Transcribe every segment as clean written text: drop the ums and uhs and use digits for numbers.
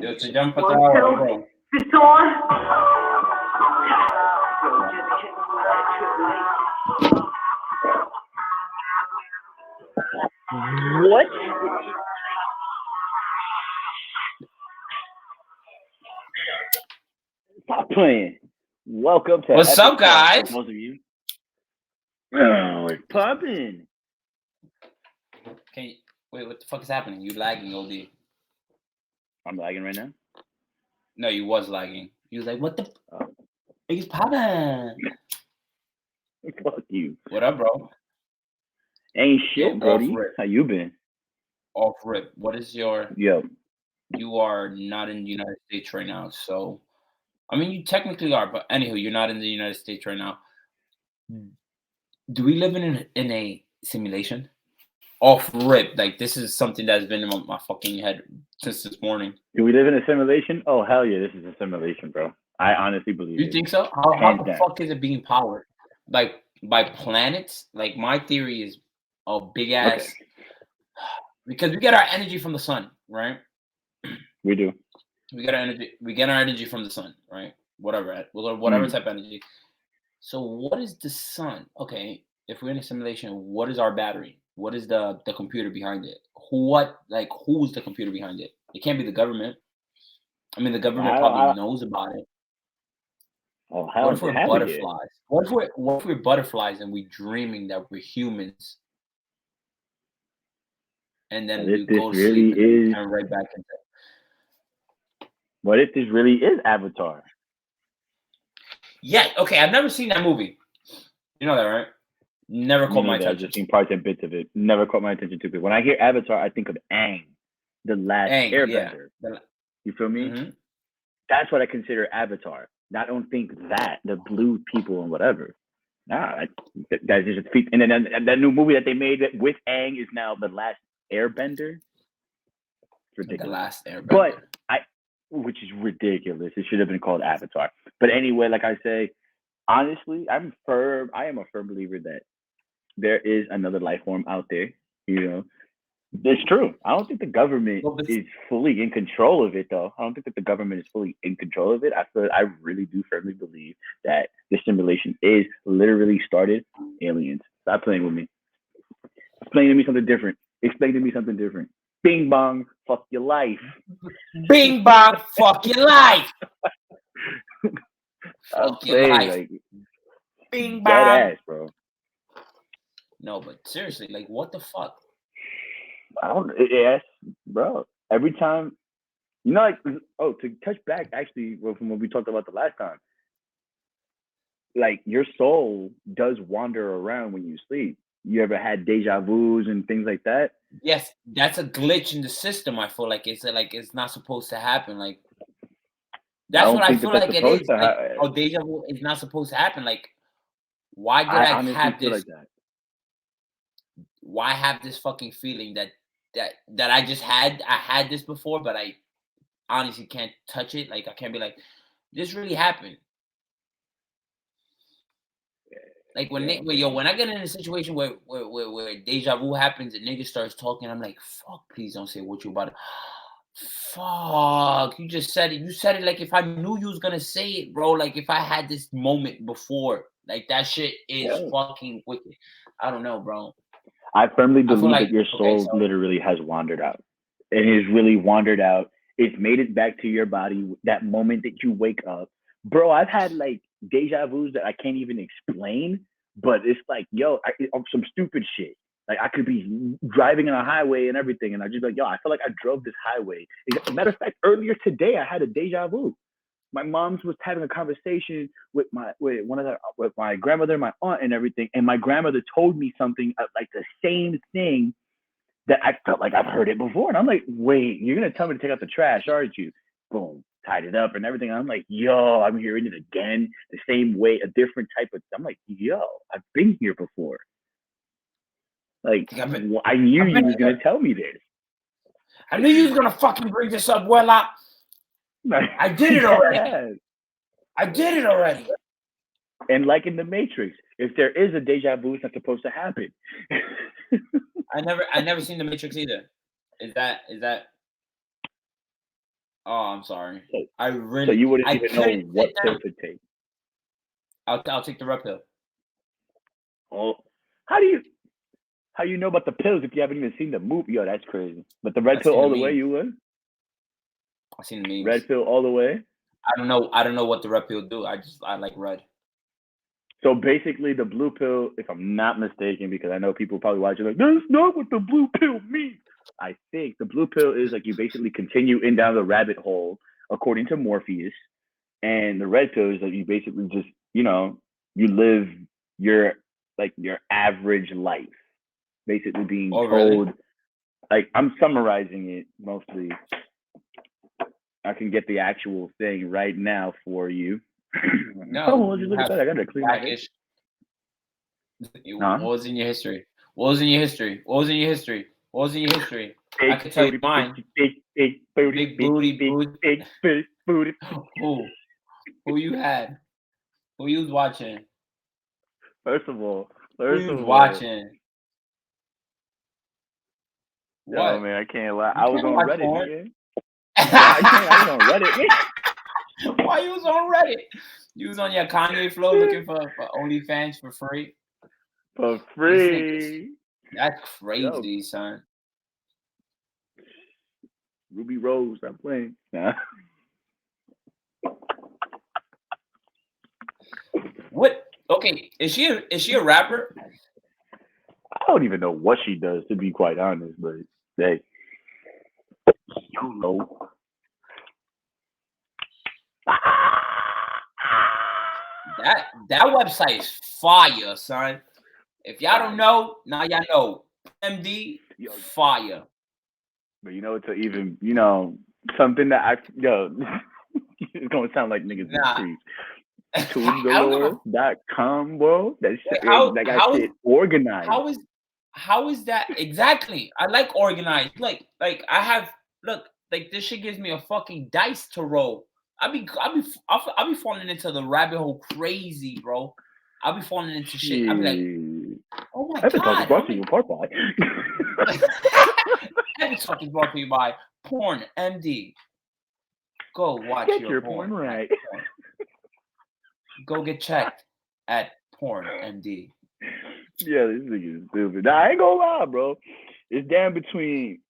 Yo, te llamo para atrás ahora, bro. What? Stop playing. Welcome to What's up, guys? For most of you. Oh, it's popping. Wait, what the fuck is happening? You lagging, OD? I'm lagging right now? No, you was lagging. You was like, what the? It's popping. Fuck you. What up, bro? Ain't shit, Brody. How you been? Off rip. What is your... Yo. You are not in the United States right now, so... I mean, you technically are, but anywho, you're not in the United States right now. Do we live in a simulation? Off rip, like this is something that's been in my fucking head since this morning. Do we live in a simulation? Oh hell yeah, this is a simulation, bro. I honestly believe. You think so? How the fuck is it being powered? Like by planets? Like my theory is a big ass. Okay. Because we get our energy from the sun, right? We do. We get our energy from the sun, right? Whatever type of energy. So what is the sun? Okay, if we're in a simulation, what is our battery? What is the computer behind it? Who's the computer behind it? It can't be the government. I mean, the government probably knows about it. Oh, hell, what if we're butterflies? What if we're butterflies and we're dreaming that we're humans? And then we go to sleep and turn right back into it. What if this really is Avatar? Yeah, okay, I've never seen that movie. You know that, right? Never caught my attention. I've just seen parts and bits of it. Never caught my attention to it. When I hear Avatar, I think of Aang, the last airbender. Yeah. You feel me? Mm-hmm. That's what I consider Avatar. I don't think that the blue people and whatever. Nah, guys, just feet. And then that new movie that they made with Aang is now the last airbender. It's ridiculous. The last airbender. Which is ridiculous. It should have been called Avatar. But anyway, like I say, honestly, I am a firm believer that there is another life form out there. You know, it's true. I don't think the government is fully in control of it, though. I don't think that the government is fully in control of it. I really do firmly believe that this simulation is literally started aliens. Stop playing with me. Explain to me something different. Explain to me something different. Bing bong, fuck your life. Bing bong, fuck your life. Fuck your life. Like, Bing bong. Dead ass, bro. No, but seriously, like, what the fuck? Yes, bro. Every time, you know, like, to touch back actually from what we talked about the last time, like, your soul does wander around when you sleep. You ever had deja vus and things like that? Yes, that's a glitch in the system. I feel like it's not supposed to happen. Like, that's what I feel like it is. Like, deja vu is not supposed to happen. Like, why did I have this? Like that. Why have this fucking feeling that I just had? I had this before, but I honestly can't touch it. Like, I can't be like, this really happened. Like when I get in a situation where deja vu happens and nigga starts talking, I'm like, fuck, please don't say what you about to. Fuck, you just said it. You said it like if I knew you was gonna say it, bro. Like if I had this moment before, like that shit is fucking wicked. I don't know, bro. I firmly believe that your soul literally has wandered out. It has really wandered out. It's made it back to your body. That moment that you wake up, bro. I've had like deja vus that I can't even explain, but it's like, some stupid shit. Like I could be driving on a highway and everything, and I just be like, I feel like I drove this highway. As a matter of fact, earlier today I had a deja vu. My mom's was having a conversation with my grandmother, my aunt, and everything, and my grandmother told me something like the same thing that I felt like I've heard it before, and I'm like, wait, you're gonna tell me to take out the trash, aren't you? Boom. Tied it up and everything. I'm like, I'm hearing it again, the same way, a different type of. I'm like, I've been here before. Like, I knew you was gonna tell me this. I knew you was gonna fucking bring this up. Well, I did it already. I did it already. And like in the Matrix, if there is a deja vu, it's not supposed to happen. I never seen the Matrix either. Is that? Oh, I'm sorry. So, I so really, you wouldn't I even know couldn't what sit pill down. to take. I'll take the red pill. Oh, how you know about the pills if you haven't even seen the movie? Yo, that's crazy. But the red I've pill seen the all the way, memes. you would? I've seen the memes. Red pill all the way? I don't know what the red pill do. I like red. So basically, the blue pill, if I'm not mistaken, because I know people probably watching like, that's not what the blue pill means. I think the blue pill is like you basically continue in down the rabbit hole according to Morpheus, and the red pill is that you basically just you live your your average life, basically being Oh, really? told. Like I'm summarizing it mostly. I can get the actual thing right now for you. No, Oh, just you look at have that! I gotta clean my head. blackish. What Huh? was in your history? What was in your history? What was in your history? What was in your history? I Big can tell you booty, mine. big booty, Big booty, big booty. booty. Who you had? Who you was watching? First of all, Who you was watching? yo What? man, I can't lie. You I was can't on watch Reddit, porn. nigga. Yeah, I can't. I was on Reddit, nigga. Why you was on Reddit? You was on your Kanye flow looking for OnlyFans for free. For These niggas, free. that's Yo, crazy, son. Ruby Rose, stop playing. Nah. What? Okay, is she a rapper? I don't even know what she does, to be quite honest, but hey, you know. That website is fire, son. If y'all don't know, now y'all know. MD, Yo, fire. but it's even, something that it's gonna sound like niggas is Nah, creep. I don't give a. Tubesgalore.com, bro. That got How is shit organized. how is that exactly? I like organized. Like I have look like this shit gives me a fucking dice to roll. I'll be falling into the rabbit hole crazy, bro. I'll be falling into shit. I'll be like, Shit. oh my Epic Talk is god, brought to you in part by. Epic Talk is brought to you by Porn MD. Go watch Get your your porn porn. right. Go get checked at Porn MD. Yeah, this nigga is stupid. Nah, I ain't gonna lie, bro. It's down between.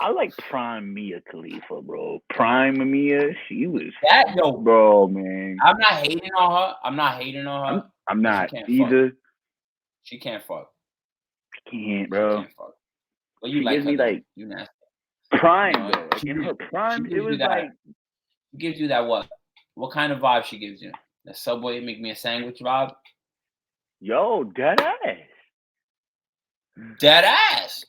I like Prime Mia Khalifa, bro. Prime Mia, she was bro, man. I'm not hating on her. I'm not she can't either. Fuck. She can't fuck. Can't, bro. She can't fuck. Well, you she like gives her me then. like You nasty. prime though. Like in her prime, it was like gives you that what? What kind of vibe she gives you? The Subway make me a sandwich vibe? Yo, dead ass. Dead ass.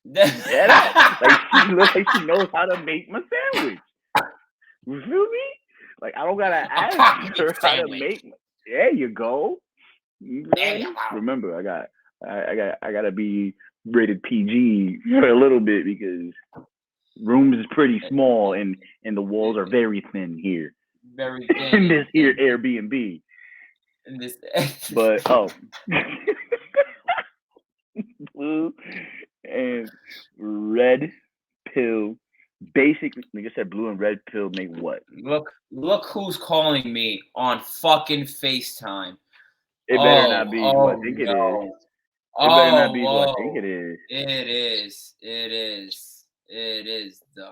Dead ass. Like she looks like she knows how to make my sandwich. You feel me? Like I don't gotta ask her how to make. There you go. Remember, I gotta be rated PG for a little bit because rooms is pretty small and the walls are very thin here. Very thin in this here Airbnb. In this, but blue and red pill. Basically, like I said, blue and red pill make what? Look who's calling me on fucking FaceTime. It better not be who I think it is. It better not be who I think it is. It is the.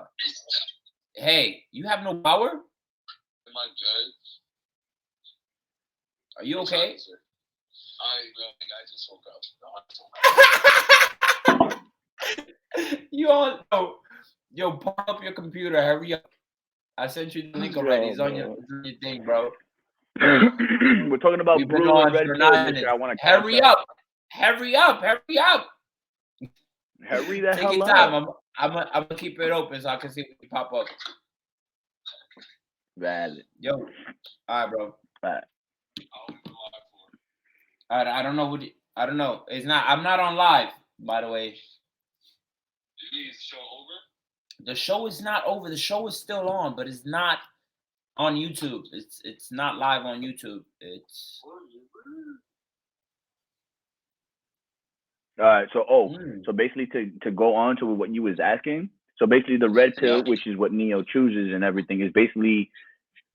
Hey, you have no power? Am I good? Are you okay? I just woke up. You all yo, pump up your computer. Hurry up. I sent you the link already. It's on your thing, bro. We're talking about blue and red pill. I want to hurry up. Hurry up. Hurry the Take hell your up. time. I'm gonna keep it open so I can see what you pop up. Valid. Yo. All right, bro. Right. I don't know I don't know. It's not. I'm not on live, by the way. Is the show over? The show is not over. The show is still on, but it's not on YouTube. It's not live on YouTube. It's. All right. So so basically to go on to what you was asking. So basically, the red Yeah. pill, which is what Neo chooses and everything, is basically,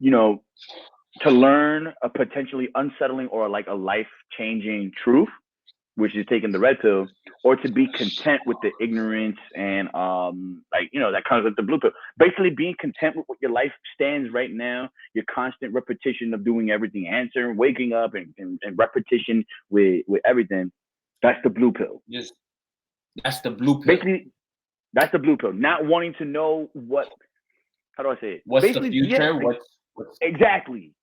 you know, to learn a potentially unsettling or like a life changing truth, which is taking the red pill, or to be content with the ignorance and like, you know, that comes with the blue pill. Basically, being content with what your life stands right now, your constant repetition of doing everything, answering, waking up, and repetition with everything. That's the blue pill. Just that's the blue pill. Basically, that's the blue pill. Not wanting to know what. How do I say it? What's Basically, the future? yeah, like, What's exactly.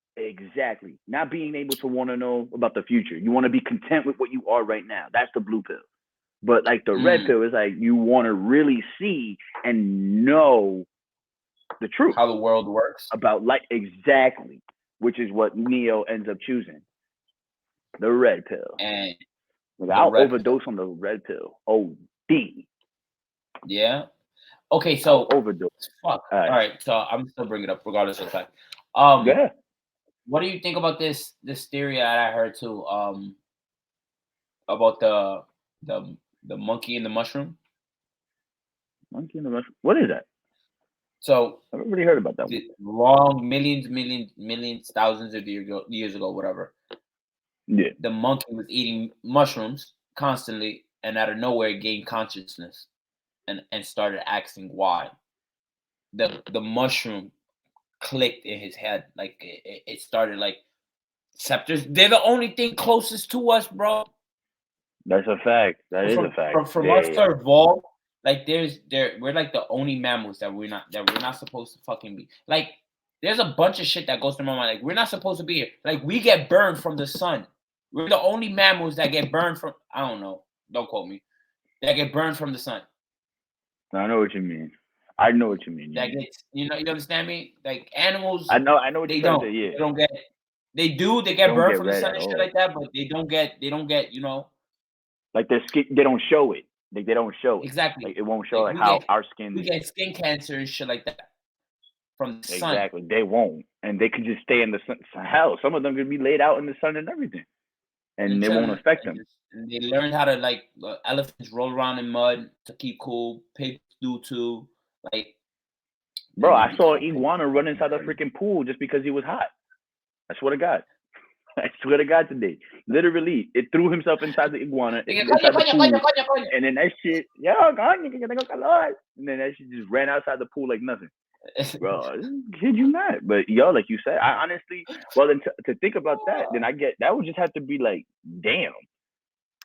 Not being able to want to know about the future. You want to be content with what you are right now. That's the blue pill. But like the red pill is like you want to really see and know the truth, how the world works about life. Exactly, which is what Neo ends up choosing. The red pill. and I'll overdose on the red pill. OD. Yeah. Okay, so overdose. Fuck. All right, so I'm still bringing it up regardless of the fact. Yeah. What do you think about this theory that I heard too? About the monkey and the mushroom. Monkey and the mushroom. What is that? So I've already heard about that one. Long millions, thousands of years ago, whatever. Yeah. The monkey was eating mushrooms constantly, and out of nowhere gained consciousness, and started asking why. The mushroom clicked in his head, like it started like scepters. They're the only thing closest to us, bro. That's a fact. That is a fact. From us to evolve, like we're like the only mammals that we're not supposed to fucking be. Like there's a bunch of shit that goes through my mind. Like we're not supposed to be here. Like we get burned from the sun. We're the only mammals that get burned from. I don't know. Don't quote me. That get burned from the sun. I know what you mean. I know what you mean. That gets, you understand me? Like animals. I know what they you're don't. trying to say. Yeah. They don't get. They do. They get burned from the sun and shit like that, but they don't get. Like their skin. They don't show it. Like they don't show it. Exactly. Like it won't show like how our skin. We get skin cancer and shit like that from the sun. Exactly. They won't, and they could just stay in the sun. Hell, some of them could be laid out in the sun and everything, and it won't affect them. And they learn how to elephants roll around in mud to keep cool. Pigs do too. Like, bro, I saw an iguana run inside the freaking pool just because he was hot. I swear to God. I swear to God today. Literally, it threw himself inside the iguana. Inside the pool, and then that shit, and then that shit just ran outside the pool like nothing. Bro, kid you not. But yo, like you said, I honestly, well, then to think about that, then I get that would just have to be like, damn.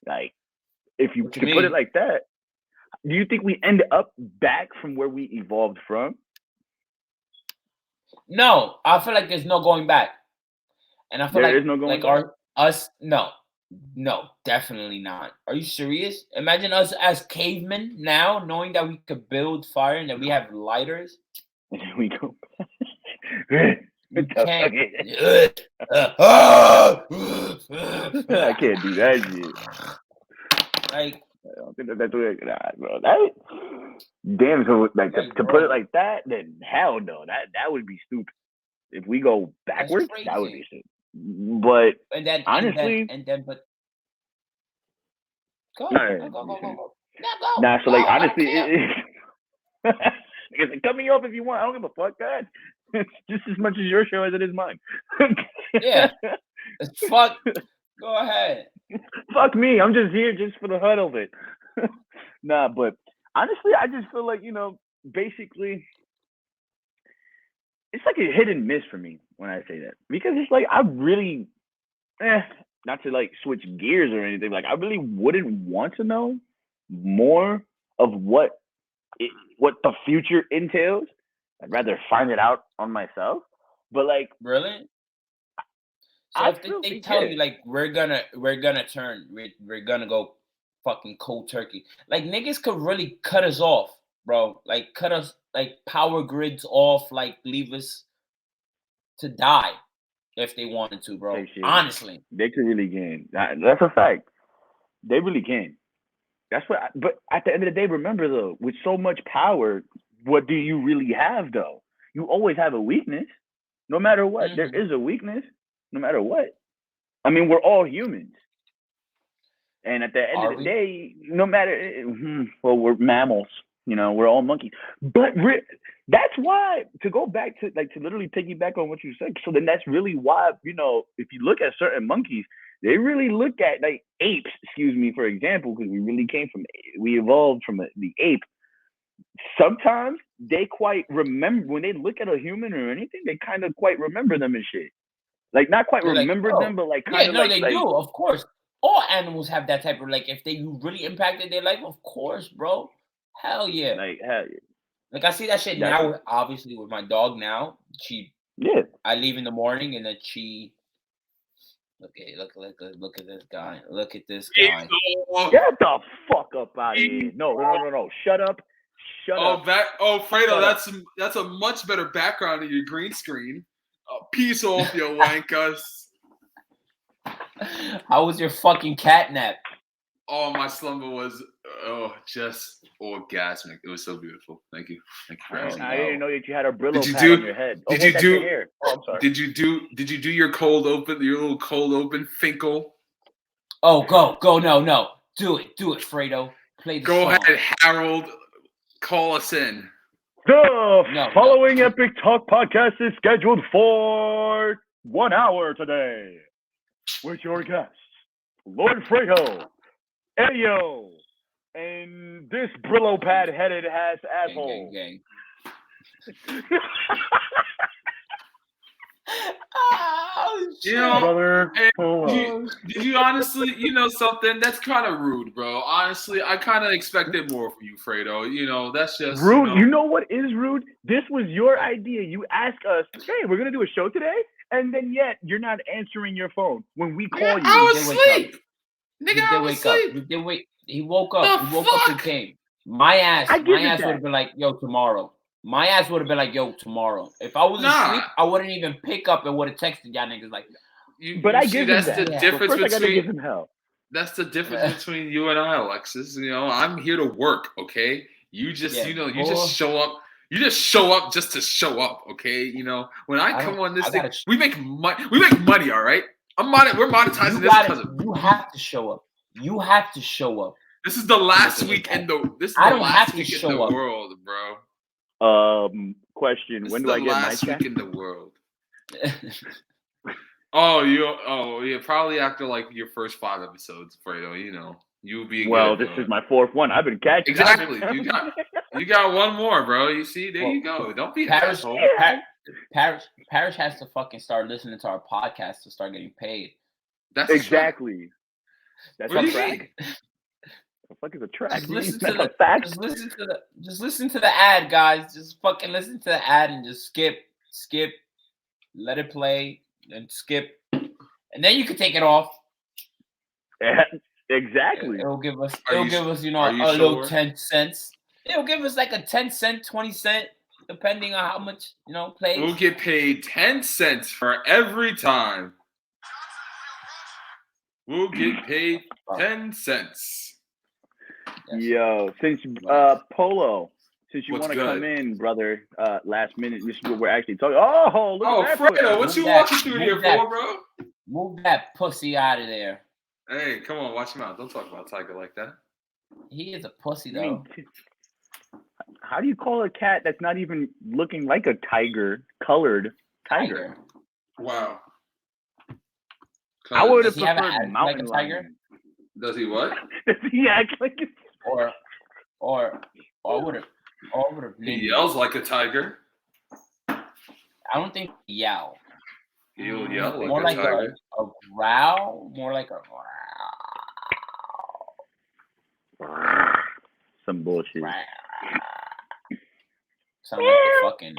Like, if you could put it like that, do you think we end up back from where we evolved from? No, I feel like there's no going back, and I feel there is no going back. No, definitely not. Are you serious? Imagine us as cavemen now, knowing that we could build fire and that we have lighters. And then we go. You can't. I can't do that shit. Like, I don't think that's bro. Damn. So like to put it like that, then hell no. That would be stupid. If we go backwards, that would be stupid. But honestly, but go. Nah, so like honestly, cut me off if you want. I don't give a fuck, God. It's just as much as your show as it is mine. Yeah. Fuck. Go ahead. Fuck me. I'm just here just for the hut of it. Nah, but honestly, I just feel like, basically, it's like a hit and miss for me when I say that. Because it's like, I really, not to like switch gears or anything, like I really wouldn't want to know more of what the future entails. I'd rather find it out on myself. But like, really? So if they tell you like we're gonna turn, we're gonna go fucking cold turkey. Like niggas could really cut us off, bro. Like cut us like power grids off, like leave us to die if they wanted to, bro. Honestly, they could really can. That's a fact. They really can. That's what. But at the end of the day, remember though, with so much power, what do you really have though? You always have a weakness. No matter what, there is a weakness. No matter what. I mean, we're all humans. And at the end of the day, no matter, well, we're mammals. We're all monkeys. But that's why, to go back to literally piggyback on what you said. So then that's really why, if you look at certain monkeys, they really look at like apes, for example, because we evolved from the ape. Sometimes they quite remember when they look at a human or anything, they kind of quite remember them and shit. Like not quite remember them, but like kind of they do, of course. All animals have that type of if you really impacted their life, of course, bro. Hell yeah. Like I see that shit now, obviously with my dog now. I leave in the morning and then she. Okay, look at this guy. Look at this guy. Get the fuck up out of here! No! Shut up! Shut up! Fredo, that's a much better background in your green screen. Peace off, you wankas. How was your fucking cat nap? Oh, my slumber was just orgasmic. It was so beautiful. Thank you for asking. I didn't know that you had a Brillo pad on your head. Did you do? Oh, I'm sorry. Did you do your cold open? Your little cold open Finkel? Oh, go! No, do it, Fredo. Play the song. Ahead, Harold. Call us in. The following Epic Talk podcast is scheduled for 1 hour today with your guests, Lord Fredo, Ayo, and this Brillo pad headed ass asshole. Gang. Brother. Did you honestly, something that's kind of rude, bro? Honestly, I kind of expected more from you, Fredo. That's just rude. You know what is rude? This was your idea. You asked us, "Hey, we're gonna do a show today," and then yet you're not answering your phone when we call you. I was asleep. Nigga, I was asleep. He woke up. He woke up and came. My ass would have been like, "Yo, tomorrow." My ass would have been like, "Yo, tomorrow." If I was asleep, I wouldn't even pick up and would have texted y'all niggas like. I give him that. First I gotta give him hell. That's the difference between you and I, Alexis. I'm here to work. Okay, you just just show up. You just show up just to show up. Okay, when I come on this thing, we make money. We make money. All right. We're monetizing this because of you. Have to show up. You have to show up. This is the last week in the. This is the last week in the world, bro. Question. When do I get my check? Week in the world. Yeah, probably after like your first 5 episodes, Fredo. You'll be. Well, this is my 4th one. I've been catching. Exactly. You got one more, bro. You see, there you go. Don't be an asshole. Parrish has to fucking start listening to our podcast to start getting paid. That's exactly. That's what a track. The fuck is a track? Just listen to the ad, guys. Just fucking listen to the ad and just skip, let it play, and skip, and then you can take it off. Yeah, exactly. It'll give us, a little 10 cents. It'll give us like a 10 cent, 20 cent, depending on how much plays. We'll get paid 10 cents for every time. We'll get paid 10 cents. Yo, since Polo, since you want to come in, brother, last minute, this is what we're actually talking. Oh, look at that. Fredo, what you walking through here for, bro? Move that pussy out of there. Hey, come on, watch him out. Don't talk about Tiger like that. He is a pussy, though. How do you call a cat that's not even looking like a colored tiger? Wow. I would have preferred mountain like a tiger. Lion. Does he what? Does he act like a or would have he yells like a tiger. I don't think he yell. He'll yell like more a like tiger. A growl, more like a some bullshit. Sound like a fucking.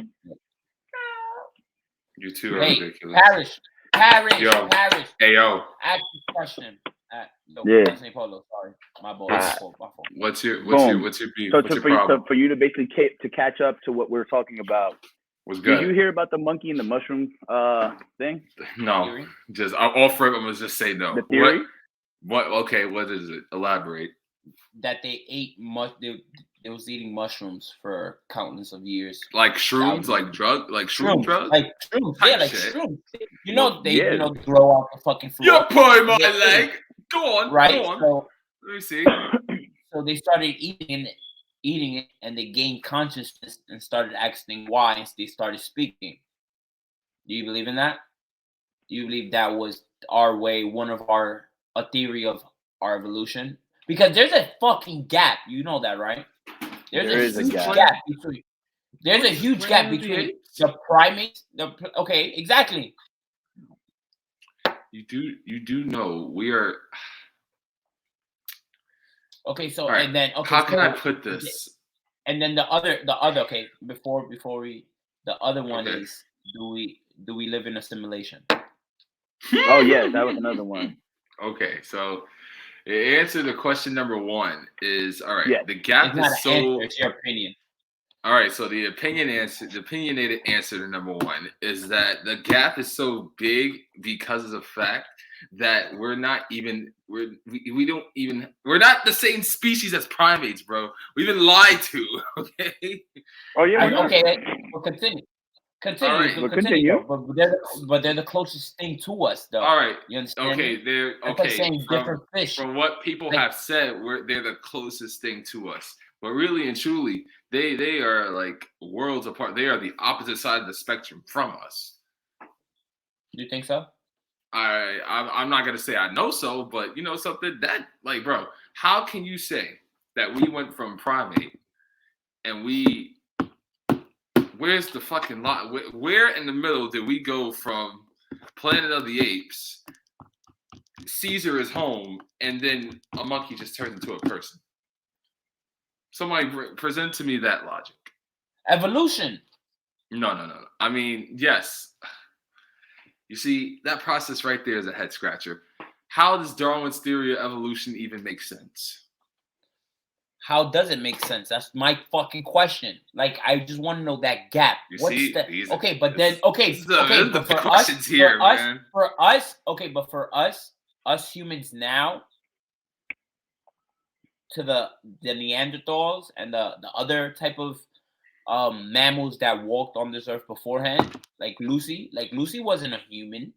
You're too Parrish. ridiculous. Parrish. Hey, yo. Ask the question. Polo. Sorry, my fault. What's your beef? So what's your problem? for you to basically to catch up to what we're talking about. Was good. Did you hear about the monkey and the mushroom thing? No, just all for it. I'm gonna just say no. The theory? What? Okay, what is it? Elaborate. That they ate they was eating mushrooms for countless of years. Like shrooms, like shroom drugs? Like shrooms, yeah, like shrooms. They grow off the fucking floor. You're pulling my leg. Go on, right? Go on. So, let me see. So they started eating it, eating it, and they gained consciousness and started asking why, and they started speaking. Do you believe in that? Do you believe that was our way, a theory of our evolution? Because there's a fucking gap. You know that, right? There's a huge gap between. There's a huge gap between the primates. Okay, exactly. You do know we are. Okay, so right. and then how can I put this? And then the other. Okay, before we, the other one is do we live in a simulation? Oh yeah, that was another one. Okay, so the answer to question number 1 is all right. Yeah. The gap is so. Answer, it's your opinion. All right, so the opinionated answer to number 1 is that the gap is so big because of the fact that we're not the same species as primates, bro. We've been lied to. Okay. Oh yeah. Okay. Well, continue. Right. Continue. But they're the closest thing to us, though. All right. You understand? Okay. They're okay. Like saying different fish. From what people have said, they're the closest thing to us. But really and truly, they are like worlds apart. They are the opposite side of the spectrum from us. You think so? I'm not gonna say I know so, but you know something that like, bro, how can you say that we went from primate and where's the fucking lot? Where in the middle did we go from Planet of the Apes? Caesar is home, and then a monkey just turns into a person. Somebody present to me that logic. Evolution. No. I mean, yes. You see, that process right there is a head scratcher. How does Darwin's theory of evolution even make sense? How does it make sense? That's my fucking question. Like, I just want to know that gap. But for us humans now, to the Neanderthals and the other type of mammals that walked on this earth beforehand, like Lucy wasn't a human.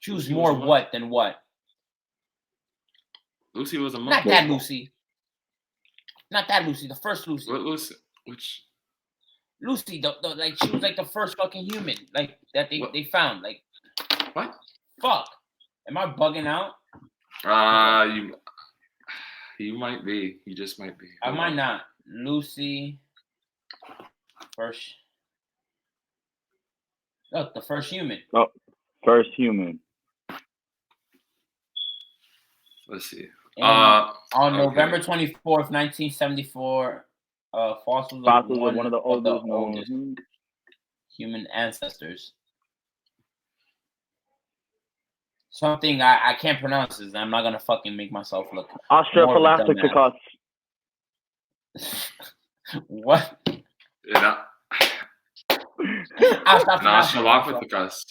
She was more what than what? Lucy was a monkey. Not that Lucy. The first Lucy. What Lucy? Which? Lucy, like she was like the first fucking human, like that they found. Like what? Fuck. Am I bugging out? You might be. You just might be. I might not. Lucy. First. Look, the first human. Oh, first human. Let's see. On November 24th, 1974, fossils of one of the oldest human ancestors. Something I can't pronounce this. I'm not gonna fucking make myself look. Australopithecus. What? Yeah. Australopithecus.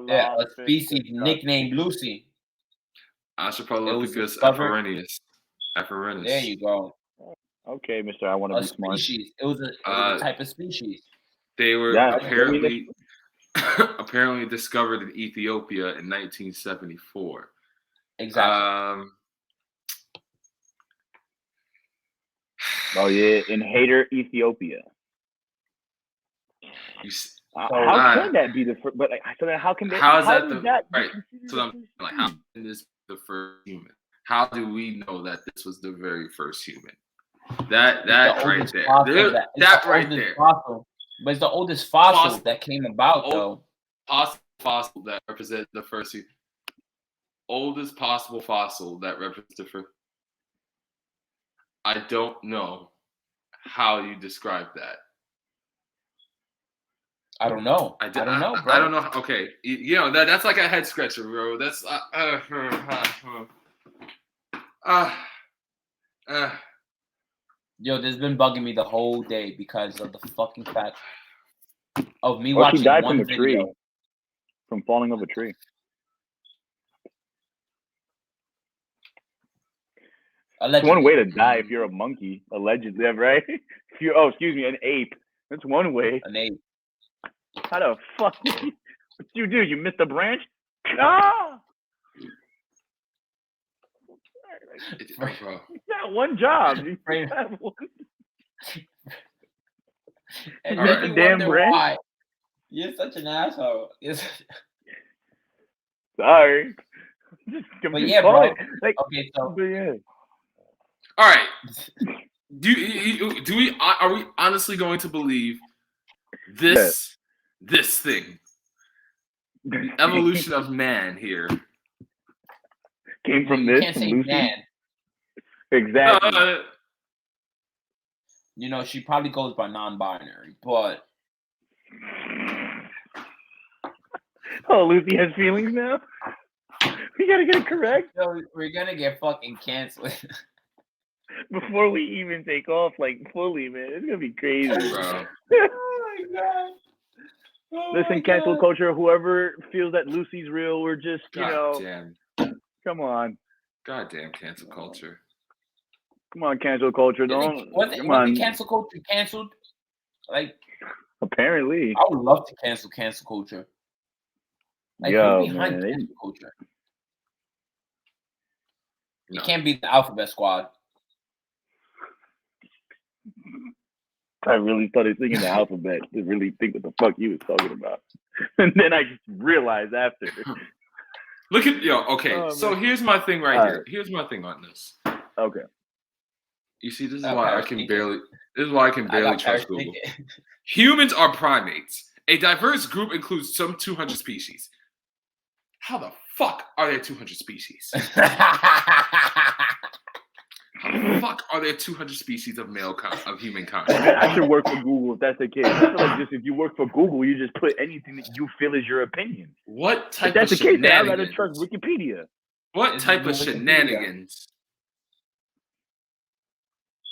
Yeah. A species nicknamed Lucy. Australopithecus afarensis. There you go. Okay, Mister, I want to be smart. Species. It was a type of species. They were apparently discovered in Ethiopia in 1974. Exactly. Oh yeah, in Hader, Ethiopia. How can that be the first? But how can they? How is that right? So I'm like, how can this be the first human? How do we know that this was the very first human? That right there. That right there. Fossil. But it's the oldest fossil that came about, though. Fossil that represents the first human. Oldest possible fossil that represents the first. I don't know how you describe that. I don't know. I don't know, bro. I don't know. Okay, that's like a head scratcher, bro. That's Yo, this has been bugging me the whole day because of the fucking fact of me watching he died one from a tree, from falling off a tree. Allegedly. That's one way to die if you're a monkey, allegedly, right? If you're, an ape. That's one way. An ape. How the fuck? What you do? You missed a branch? Ah! Bro. You got one job. You got one. And then you wonder why. You're such an asshole. Sorry. But yeah, bro. Like, okay, so. But yeah. All right. Are we honestly going to believe this thing? The evolution of man here came from you this. Can't say Lucy? Man. Exactly. You know, she probably goes by non-binary, but. Oh, Lucy has feelings now? We gotta get it correct. So we're gonna get fucking canceled. Before we even take off, like, fully, man. It's gonna be crazy. Bro. Oh my god. Listen, cancel culture, whoever feels that Lucy's real, we're just, damn. Come on. Goddamn cancel culture. Come on, cancel culture. Was the cancel culture canceled? Like, apparently. I would love to cancel culture. Like, who's behind cancel culture? No. It can't be the Alphabet Squad. I really started thinking the alphabet to really think what the fuck you was talking about. And then I just realized after. Look at okay. So man. Here's my thing here. Here's my thing on this. Okay. You see, this is why I can barely trust Google. Humans are primates. A diverse group includes some 200 species. How the fuck are there 200 species? How the fuck are there 200 species of humankind? I should work for Google if that's the case. I feel like if you work for Google, you just put anything that you feel is your opinion. What type if that's of the case, then I'd shenanigans? rather trust Wikipedia. What type of shenanigans?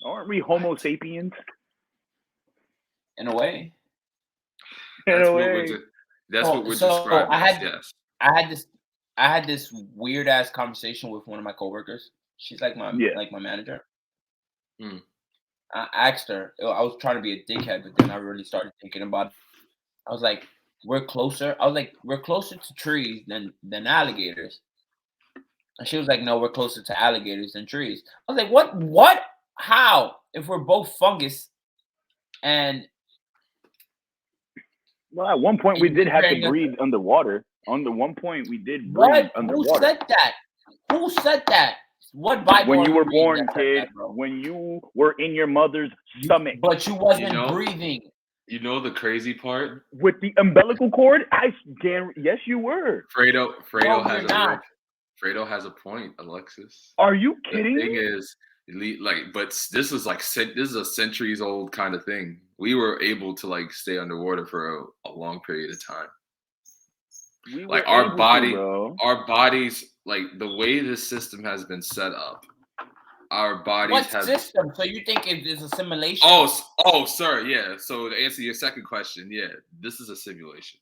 Aren't we Homo sapiens? In a way. That's what we're describing. I had this weird ass conversation with one of my coworkers. She's like my manager. I asked her. I was trying to be a dickhead, but then I really started thinking about it. I was like, we're closer to trees than alligators. And she was like, no, we're closer to alligators than trees. I was like, what? How? If we're both fungus and... Well, at one point we did have to breathe underwater. On the one point we did breathe underwater. Who said that? What Bible? When you were born, kid. When you were in your mother's stomach. But you wasn't breathing. You know the crazy part? With the umbilical cord? Yes, you were. Fredo has a point, Alexis. Are you kidding? The thing is, but this is a centuries old kind of thing. We were able to stay underwater for a long period of time. Our bodies, the way this system has been set up, our bodies have... What system? So you think it is a simulation? Oh, sir, yeah. So to answer your second question, yeah, this is a simulation.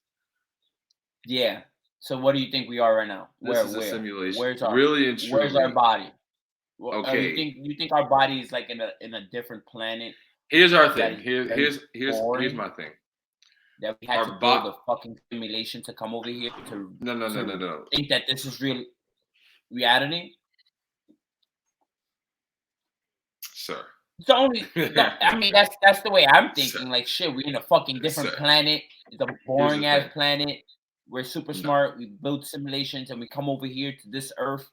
Yeah. So what do you think we are right now? This is a simulation. Where's our body? Okay. You think our body is in a different planet? Here's our thing. Here's my thing. That we had to build a fucking simulation to come over here to no. Think that this is real reality? Sir. It's only that's the way I'm thinking. Sir. Shit, we're in a fucking different planet. It's a boring ass planet. We're super smart. We build simulations and we come over here to this Earth.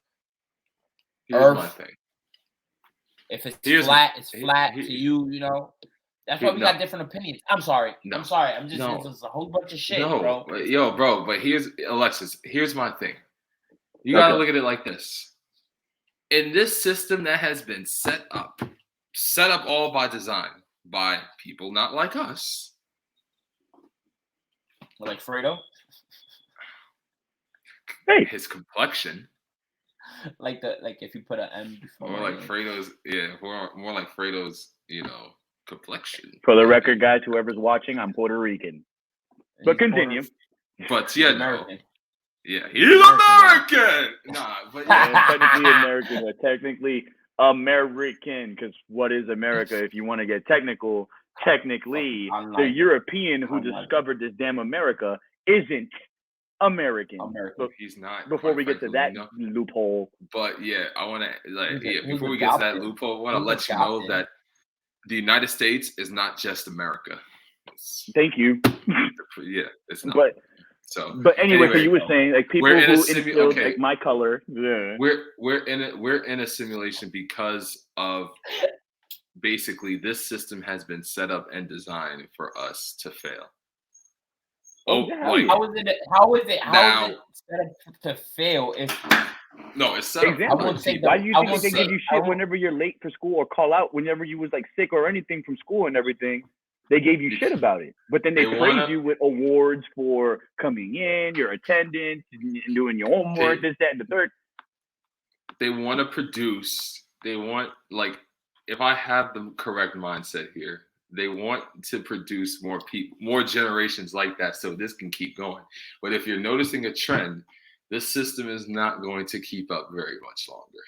Here's my thing. If it's flat, it's flat to you, you know. That's why we got different opinions. I'm sorry. I'm sorry. I'm just it's a whole bunch of shit, bro. Bro, but Alexis, here's my thing. You gotta look at it like this. In this system that has been set up all by design, by people not like us. Like Fredo? Hey. His complexion. Like if you put an M before. More like Fredo's, more like Fredo's, complexion. For the record, guys, whoever's watching, I'm Puerto Rican. But continue. But he's American. Nah, but technically American, but technically American, because what is America? If you want to get technical, technically the European who discovered this damn America isn't American. He's not. Before we get to that loophole. But yeah, I want to before we get to that loophole, I want to let you know that the United States is not just America. Thank you. Yeah, it's not. But anyway, so you were saying like people who instilled like my color. Yeah. We're in a simulation because of basically this system has been set up and designed for us to fail. How is it set up to fail? No, it's set up. Exactly. Why do you think they give you shit whenever you're late for school or call out whenever you was like sick or anything from school and everything? They gave you shit about it, but then they praise you with awards for coming in, your attendance, and doing your homework, this, that, and the third. They want to produce. They want, like, if I have the correct mindset here, they want to produce more people, more generations like that, so this can keep going. But if you're noticing a trend, this system is not going to keep up very much longer.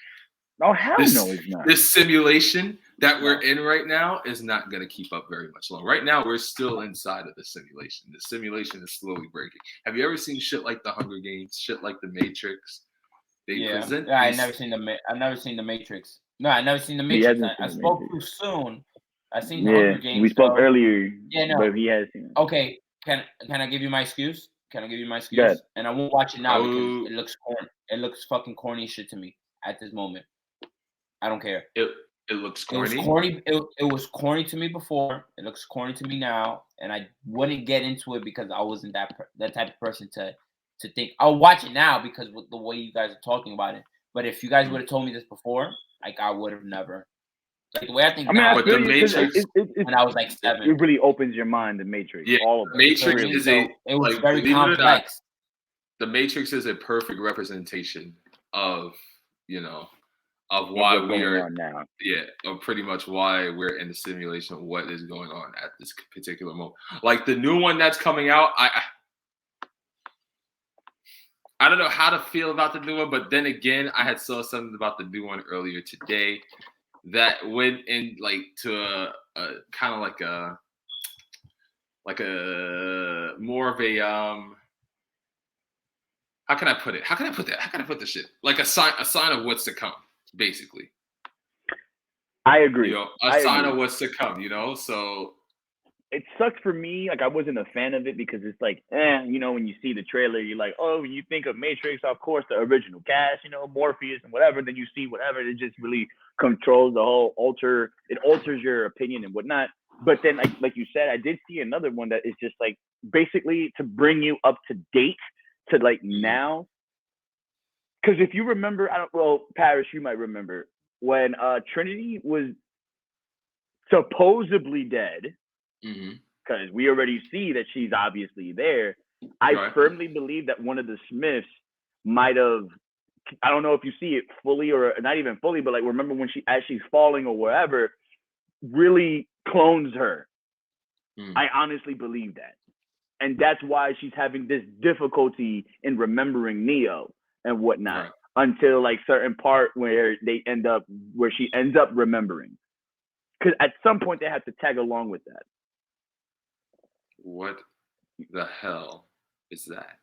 Oh, hell no, it's not. This simulation that we're in right now is not going to keep up very much longer. Right now, we're still inside of the simulation. The simulation is slowly breaking. Have you ever seen shit like the Hunger Games, shit like the Matrix? I've never seen the Matrix. No, I never seen the Matrix. I spoke too soon. I seen the Hunger Games. We spoke earlier. Yeah, no. But he has seen it. Okay, can I give you my excuse? Yeah. And I won't watch it now because it looks corny. It looks fucking corny shit to me at this moment. I don't care. It looks corny. It was corny. It was corny to me before. It looks corny to me now, and I wouldn't get into it because I wasn't that type of person to think I'll watch it now because with the way you guys are talking about it. But if you guys would have told me this before, like I would have never. Like the way I think now, but the Matrix, when I was like 7, it really opens your mind. The Matrix, all of it. Matrix is it was very complex. The Matrix is a perfect representation of of why we are now. Yeah, or pretty much why we're in the simulation of what is going on at this particular moment. Like the new one that's coming out, I don't know how to feel about the new one, but then again, I had saw something about the new one earlier today that went in like to a kind of like a more of a how can I put it? How can I put this shit? Like a sign of what's to come, basically. I agree. A sign of what's to come, so it sucks for me. Like I wasn't a fan of it because it's like, when you see the trailer, you're like, oh, when you think of Matrix, of course, the original cast, Morpheus and whatever. Then you see whatever. It just really controls the whole It alters your opinion and whatnot. But then, like you said, I did see another one that is just like basically to bring you up to date to like now. Because if you remember, Paris, you might remember when Trinity was supposedly dead. Because we already see that she's obviously there. I firmly believe that one of the Smiths might have, I don't know if you see it fully or not even fully, but like remember when as she's falling or wherever, really clones her. I honestly believe that. And that's why she's having this difficulty in remembering Neo and whatnot until like certain part where she ends up remembering. Because at some point they have to tag along with that. What the hell is that?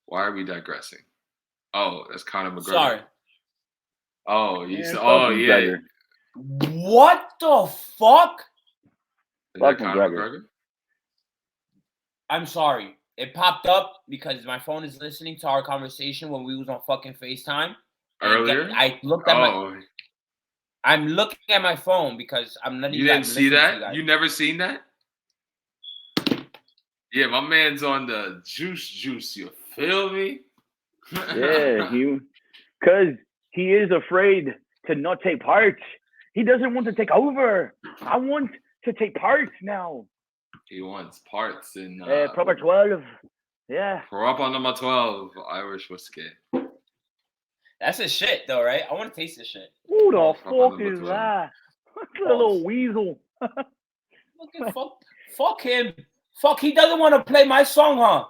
Why are we digressing? Oh, that's Conor McGregor. Sorry. Oh, yeah. What the fuck? Is that Conor McGregor? I'm sorry. It popped up because my phone is listening to our conversation when we was on fucking FaceTime. Earlier? I looked at I'm looking at my phone because I'm not even. You didn't see that? You never seen that? Yeah, my man's on the juice. You feel me? Yeah, because he is afraid to not take part. He doesn't want to take over. I want to take part now. He wants parts in proper 12. Yeah. Proper number 12, Irish whiskey. That's a shit though, right? I want to taste this shit. Who the fuck is that? That's a little weasel. Fuck him. Fuck, he doesn't want to play my song, huh?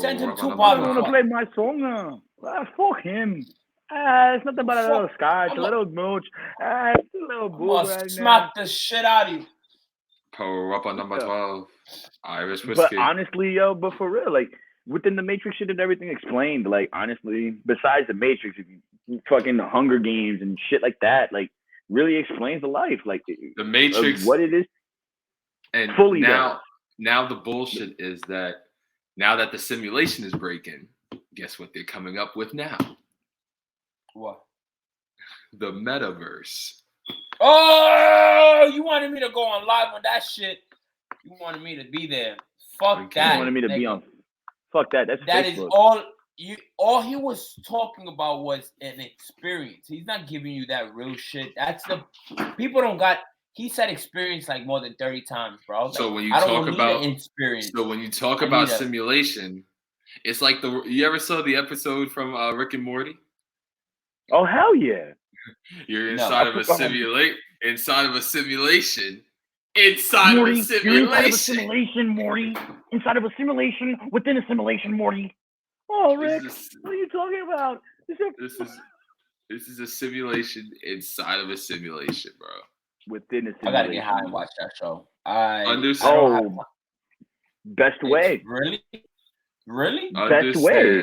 Send him 2 bottles. He doesn't want to play my song, huh? Fuck him. It's nothing but a little scotch, a little mooch. It's a little booze right now. Smack the shit out of you. Pour up on number 12, Irish whiskey. But honestly, but for real, like within the Matrix shit and everything explained. Like honestly, besides the Matrix, if you fucking the Hunger Games and shit like that, like really explains the life, like the Matrix, what it is. And fully now the bullshit is that now that the simulation is breaking, guess what they're coming up with now? What? The metaverse. Oh, you wanted me to go on live on that shit. You wanted me to be there. Fuck that. You wanted me to be on. Fuck that. That's that Facebook. Is all you. All he was talking about was an experience. He's not giving you that real shit. That's the people don't got. He said experience like more than 30 times, bro. So like, when you talk about experience, so when you talk about simulation, it's like you ever saw the episode from Rick and Morty? Oh hell yeah! You're inside of a simulation. Inside of a simulation. Inside of a simulation. You're inside of a simulation, Morty. Inside of a simulation within a simulation, Morty. Oh, Rick, what are you talking about? This is a simulation inside of a simulation, bro. Within a simulation. I gotta get high and watch that show. Understand. Best way. Really? Best way.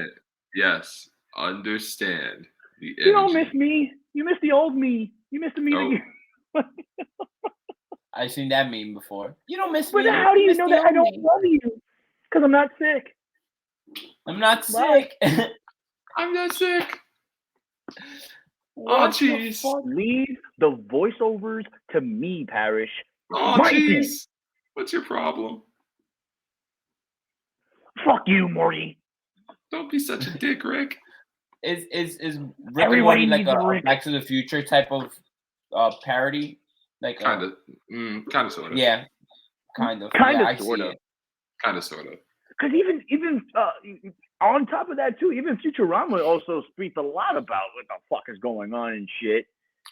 Yes. Understand. You don't miss me. You miss the old me. You miss the me that you. I've seen that meme before. You don't miss me. But how do you know that I don't love you? Because I'm not sick. I'm not sick. I'm not sick. Oh, jeez. Leave the voiceovers to me, Parrish. Oh, jeez. What's your problem? Fuck you, Morty. Don't be such a dick, Rick. Is Rick and Morty like a Back to the Future type of parody? Like kind of, sort of. Yeah, kind of. Sort of. Kind of, sort of. Because even on top of that too, even Futurama also speaks a lot about what the fuck is going on and shit.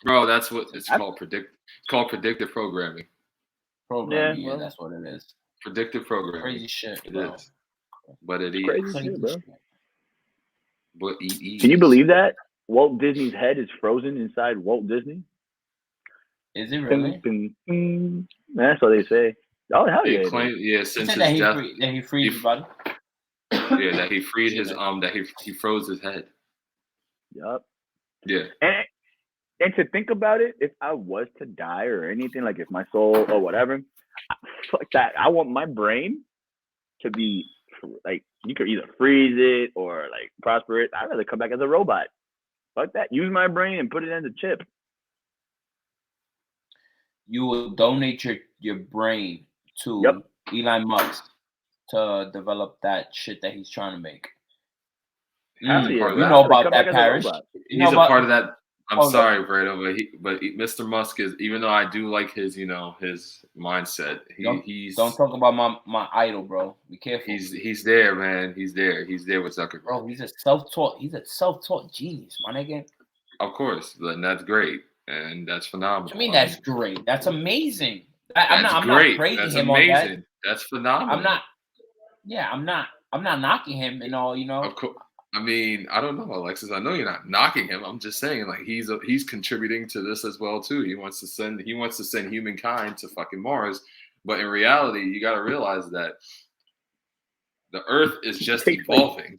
Bro, that's what it's called. It's called predictive programming. Yeah, that's what it is. Predictive programming. Crazy shit. It is. But it is. Crazy shit, bro. But it is. Can you believe that Walt Disney's head is frozen inside Walt Disney? Is it really? That's what they say. Oh hell yeah! Since his death, that he freed his body. Yeah, that he freed his that he froze his head. Yup. Yeah. And to think about it, if I was to die or anything, like if my soul or whatever, fuck that. I want my brain to be like you could either freeze it or like prosper it. I'd rather come back as a robot. Fuck that. Use my brain and put it in the chip. You will donate your brain to Elon Musk to develop that shit that he's trying to make. You know about that, Parrish. He's a part of that. I'm sorry, Fredo, but Mr. Musk is, even though I do like his, his mindset. Don't talk about my idol, bro. Be careful. He's there, man. He's there with Zuckerberg. Bro, he's a self-taught genius, my nigga. Of course, and that's great. And that's phenomenal. I mean, that's great. That's amazing. I'm not praising him amazing. on that. That's phenomenal. I'm not knocking him and all, Of course. I mean, I don't know, Alexis. I know you're not knocking him. I'm just saying, like, he's contributing to this as well too. He wants to send humankind to fucking Mars, but in reality, you got to realize that the Earth is just evolving.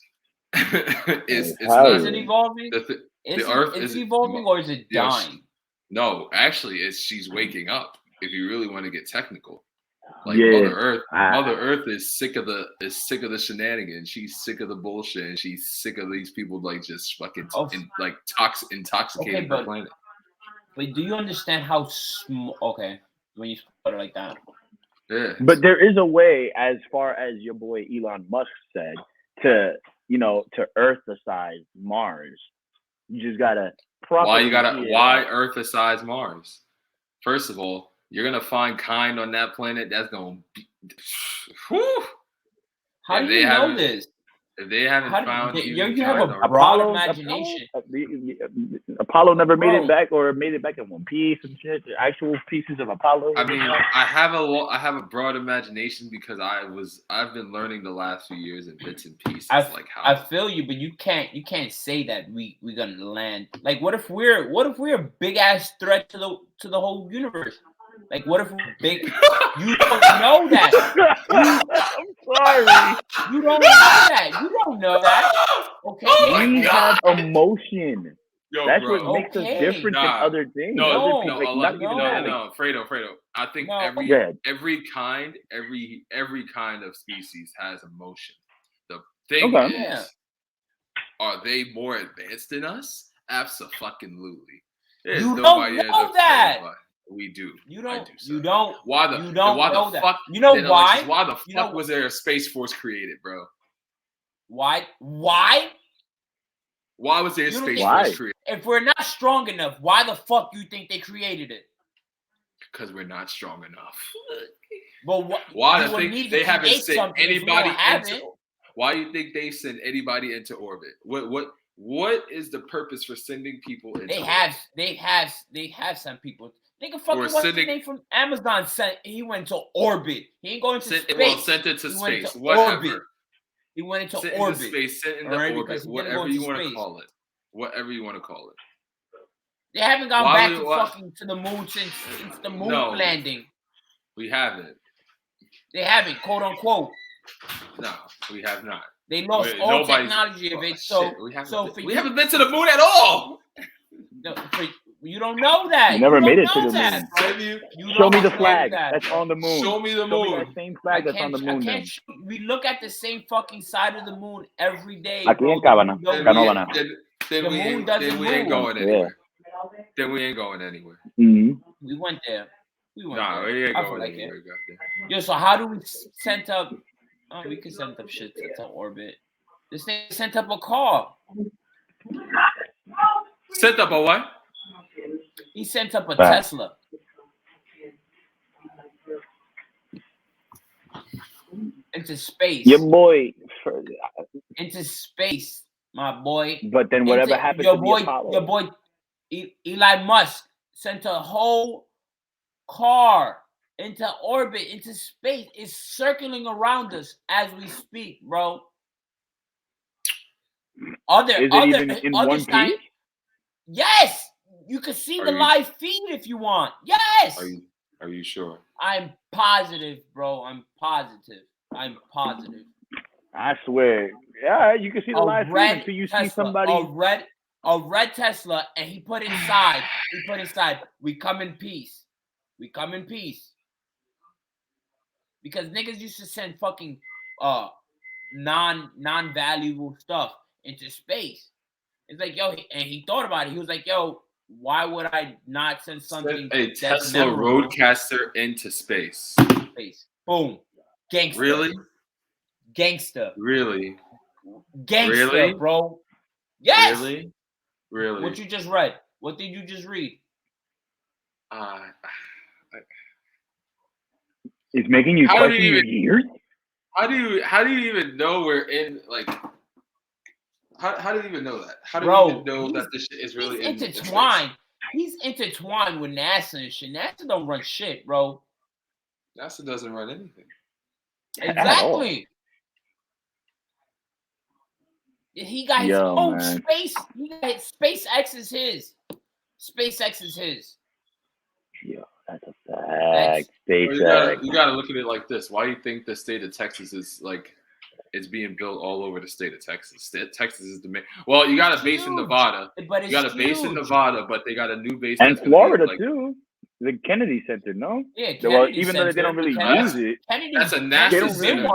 It's not evolving. The Earth is evolving, or is it dying? No, actually, she's waking up. If you really want to get technical, like Mother Earth is sick of the shenanigans. She's sick of the bullshit, and she's sick of these people like just fucking intoxicating the planet. But do you understand how small? Okay, when you put it like that. Yeah. But there is a way, as far as your boy Elon Musk said, to Earth-size Mars. You just gotta. Why Earth-size Mars? First of all, you're gonna find kind on that planet that's gonna be. Whew. How do you know this? If they haven't found you have a broad imagination. Apollo never made it back, or made it back in one piece and shit. The actual pieces of Apollo. I mean, I have a broad imagination because I've been learning the last few years in bits and pieces. I feel you, but you can't say that we're gonna land. Like, what if we're a big ass threat to the whole universe? Like, what if we're big? You don't know that. I'm sorry. You don't know that. You don't know that. Okay. We have emotion. Yo, That's bro. what makes us different than other things. No, Fredo. I think every kind of species has emotion. The thing is, are they more advanced than us? Absolutely. You don't know that. We do. You don't. I do, you don't. Why the? You don't why know the that. fuck? You know why? Alexis, why the fuck was there a space force created, bro? Why? Why? Why was there a space force created? If we're not strong enough, why the fuck you think they created it? Because we're not strong enough. But why do you think they haven't sent anybody into? Why do you think they send anybody into orbit? What is the purpose for sending people into? They have some people. Nigga, fucking what's the name from Amazon? He went to orbit. He ain't going to space. Well, sent it to space. Whatever. Orbit. He went into sent orbit. Into space, sent into orbit. Whatever you want to call it. Whatever you want to call it. They haven't gone back to the moon since the moon landing. We haven't. They haven't, quote unquote. No, we have not. They lost all technology of it. So we haven't been to the moon at all. No, you don't know that. You never made it to the moon. Show me the flag that's on the moon. Show me the moon. Show me that same flag that's on the moon. We look at the same fucking side of the moon every day. Aquí en Cabana. Then we ain't going anywhere. Then we ain't going anywhere. Mm-hmm. We went there. We ain't going anywhere. Yo, so how do we send up? Oh, we can send up shit to orbit. This thing sent up a car. Sent up a what? He sent up a Tesla. Into space. Your boy. Into space, my boy. But then whatever happened to the Apollo? Your boy Elon Musk sent a whole car into orbit, into space. It's circling around us as we speak, bro. Yes, you can see the live feed if you want. Yes. Are you sure? I'm positive, bro. I'm positive. I swear. Yeah, you can see the live feed until you see somebody. A red Tesla, and he put inside. We come in peace. Because niggas used to send fucking non-valuable stuff into space. It's like, yo, and he thought about it. He was like, yo, why would I not send something? A Tesla Roadcaster into space. Boom. Gangster. Really? Gangster. Really? Gangster, really? Bro. Yes. Really? What you just read? What did you just read? It's making you question your years? How do you even know we're in, like, how do you even know that? How do you even know that this shit is really intertwined? He's intertwined with NASA and shit. NASA don't run shit, bro. NASA doesn't run anything. Exactly. He got his own space. SpaceX is his. Yeah, that's a fact. SpaceX. You gotta look at it like this. Why do you think the state of Texas is like it's being built all over the state of Texas? Texas is the main. Well, you got a base in Nevada. But you got a base in Nevada, but they got a new base and Florida too. The Kennedy Center, no? Yeah, well, even though they don't really use it. That's a NASA center.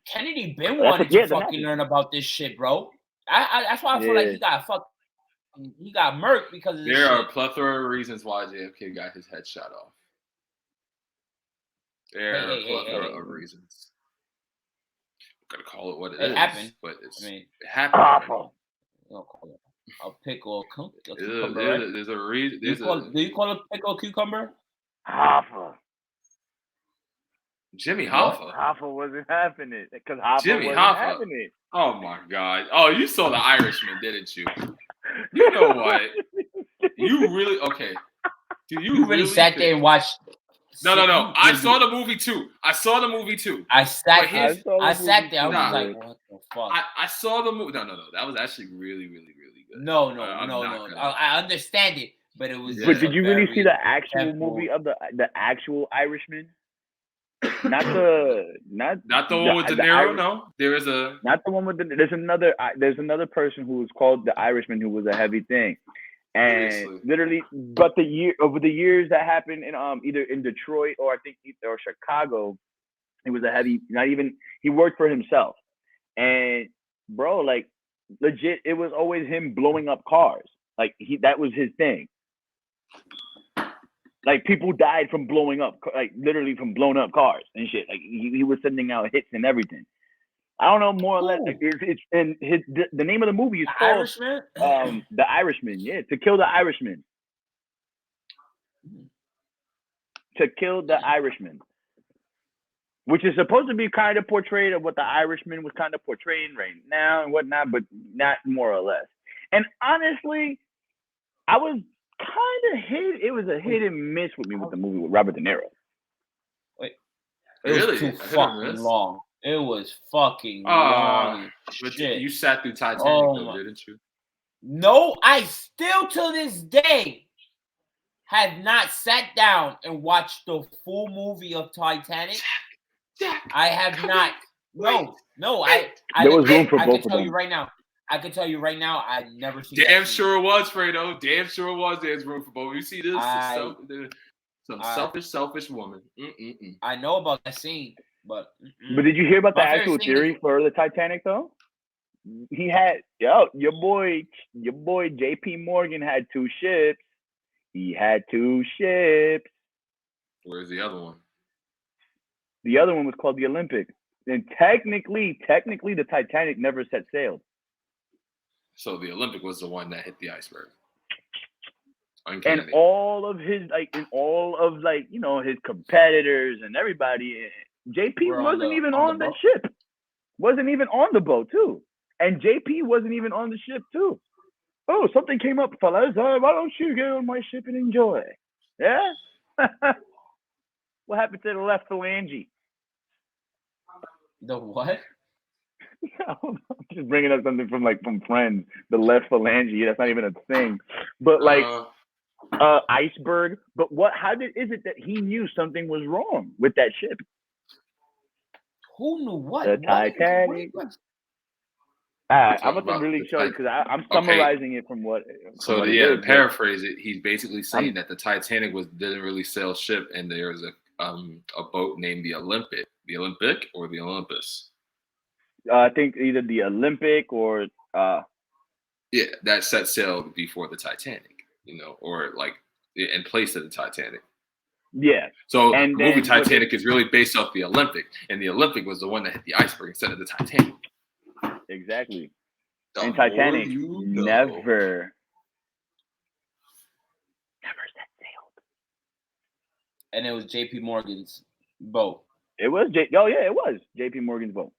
Kennedy been wanting to fucking learn about this shit, bro. That's why I feel like he got murked because of this shit. There are a plethora of reasons why JFK got his head shot off. There are a plethora of reasons. I'm gonna call it what it is. Happened. But it happened. Awful. A pickle cucumber. There's a reason. Do you call a pickle cucumber? Hoffa. Jimmy Hoffa. Hoffa wasn't happening because Hoffa Jimmy wasn't Hoffa. happening. Oh my God! Oh, you saw The Irishman, didn't you? You know what? You really okay? Do you really sat there and watched? No. I saw the movie too. I sat there. I was like, what the fuck? I saw the movie. No. That was actually really, really, really good. No. I understand it, but it was. But did you really see the actual movie of the actual Irishman? Not the one with De Niro. No, there is a not the one with the. There's another person who was called the Irishman who was a heavy thing, and literally, but over the years that happened in either in Detroit or I think or Chicago, he was a heavy. Not even he worked for himself, and bro, like legit, it was always him blowing up cars. Like that was his thing. Like people died from blowing up, like literally from blown up cars and shit. Like he was sending out hits and everything. I don't know more or less. Like, it's and the name of the movie is called Irishman? The Irishman. Yeah, To Kill the Irishman. To Kill the Irishman, which is supposed to be kind of portrayed of what the Irishman was kind of portraying right now and whatnot, but not more or less. And honestly, I was kind of it was a hit and miss with me with the movie with Robert De Niro. Wait, it was too fucking long. It was fucking long. But you sat through Titanic, though, didn't you? No, I still to this day have not sat down and watched the full movie of Titanic. I have not. No. I there was room for both of them. I can tell you right now. I never seen. Damn sure it was, Fredo. Damn sure it was. There's room for both. You see this? Some selfish woman. I know about that scene, but did you hear about the actual theory for the Titanic though? He had your boy J.P. Morgan had 2 ships. He had 2 ships. Where's the other one? The other one was called the Olympic. And technically, the Titanic never set sail. So the Olympic was the one that hit the iceberg. Uncanny. And all of his his competitors and everybody, JP wasn't even on that ship. Wasn't even on the boat too. And JP wasn't even on the ship too. Oh, something came up, fellas. Why don't you get on my ship and enjoy? Yeah? What happened to the left phalange? The what? I'm just bringing up something from Friends. The left phalange. That's not even a thing. But iceberg. But is it that he knew something was wrong with that ship? Who knew what? The Titanic. I'm going to really show you because I'm summarizing it from what. So to paraphrase it, he's basically saying that the Titanic didn't really sail ship, and there was a boat named the Olympic or the Olympus. I think either the Olympic or that set sail before the Titanic, or like in place of the Titanic. Yeah. So the movie Titanic is really based off the Olympic, and the Olympic was the one that hit the iceberg instead of the Titanic. Exactly. And Titanic never set sailed. And it was J.P. Morgan's boat. It was it was J.P. Morgan's boat.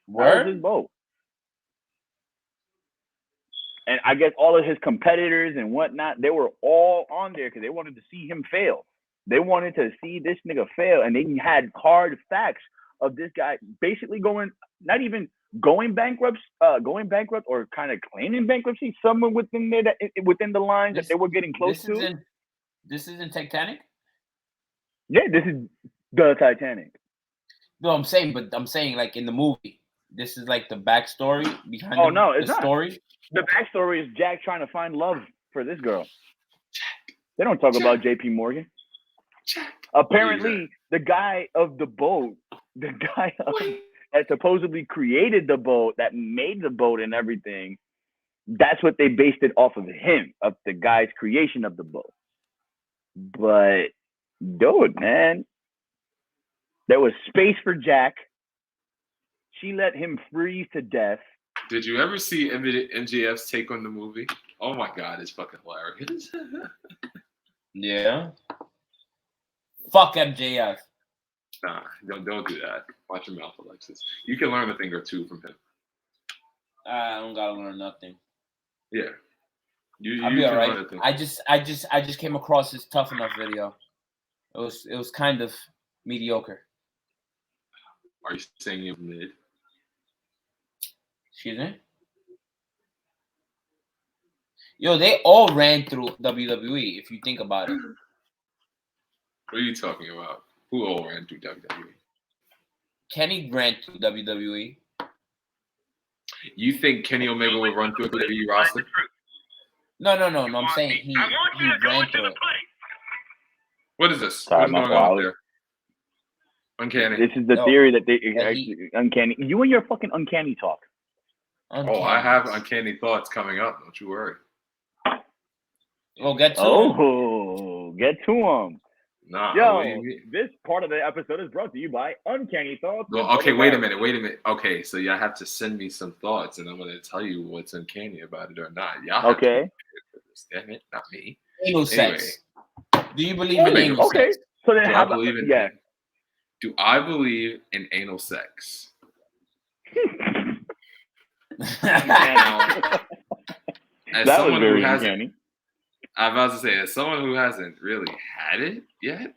Where? That was his boat. And I guess all of his competitors and whatnot, they were all on there because they wanted to see him fail. They wanted to see this nigga fail, and they had hard facts of this guy basically not even going bankrupt or kind of claiming bankruptcy somewhere within there within the lines that they were getting close to. This isn't Titanic? Yeah, this is the Titanic. No, I'm saying like in the movie, this is like the backstory behind the story. The backstory is Jack trying to find love for this girl. They don't talk about J.P. Morgan. Apparently, the guy of the boat, that supposedly created the boat, that made the boat and everything, that's what they based it off of him, of the guy's creation of the boat. But, dude, man, there was space for Jack. She let him freeze to death. Did you ever see MJF's take on the movie? Oh my God, it's fucking hilarious. Yeah. Fuck MJF. Nah, don't do that. Watch your mouth, Alexis. You can learn a thing or two from him. I don't gotta learn nothing. Yeah. I'll be all right. I just came across this Tough Enough video. It was kind of mediocre. Are you saying you're mid? Excuse me? Yo, they all ran through WWE, if you think about it. What are you talking about? Who all ran through WWE? Kenny ran through WWE. You think Kenny Omega would run through a WWE roster? No. I'm saying he ran through it. What is this? Sorry, What's going on there? Uncanny. This is the theory that they uncanny. You and your fucking uncanny talk. Uncanny. Oh, I have uncanny thoughts coming up. Don't you worry. Well, get to them. Get to them. Nah. Yo, this part of the episode is brought to you by Uncanny Thoughts. Well, okay, wait a minute. Okay, so y'all have to send me some thoughts, and I'm going to tell you what's uncanny about it or not. Y'all have to be prepared for this. Damn it, not me. Anal sex. Do you believe in anal sex? So then, how believe in? Yeah. Do I believe in anal sex? Now, as that someone was very who hasn't, uncanny. I'm about to say, as someone who hasn't really had it yet,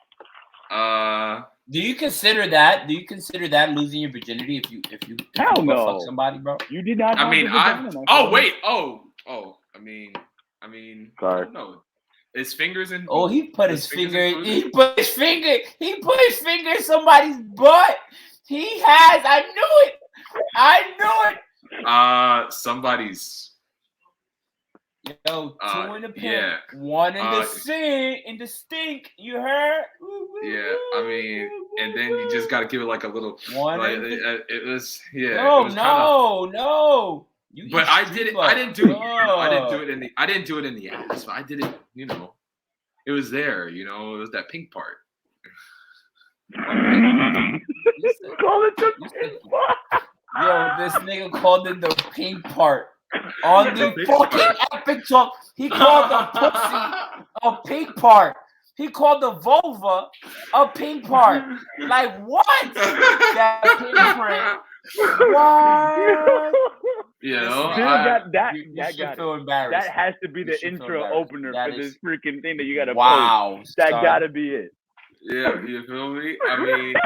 do you consider that? Do you consider that losing your virginity if you Hell no. fuck somebody, bro? You did not. I mean, I mean, sorry. I don't know. His fingers in. Oh, he put his finger. He put his finger in somebody's butt. He has. I knew it. Somebody's. Yo, 2 in the pimp, 1 in the stink. You heard? Yeah, I mean, and then you just gotta give it like a little. One. Like, it was. Yeah. No. But I did it. I didn't do it. I didn't do it in the. I didn't do it in the ass. But I did it. You know, it was there. You know, it was that pink part. Call it the pink part. Yo, this nigga called it the pink part. On the fucking epic talk, he called the pussy a pink part. He called the vulva a pink part. Like what? That pink print. What? You know, you should feel embarrassed. That has to be the intro opener for this freaking thing that you gotta post. That gotta be it. Yeah, you feel me? I mean,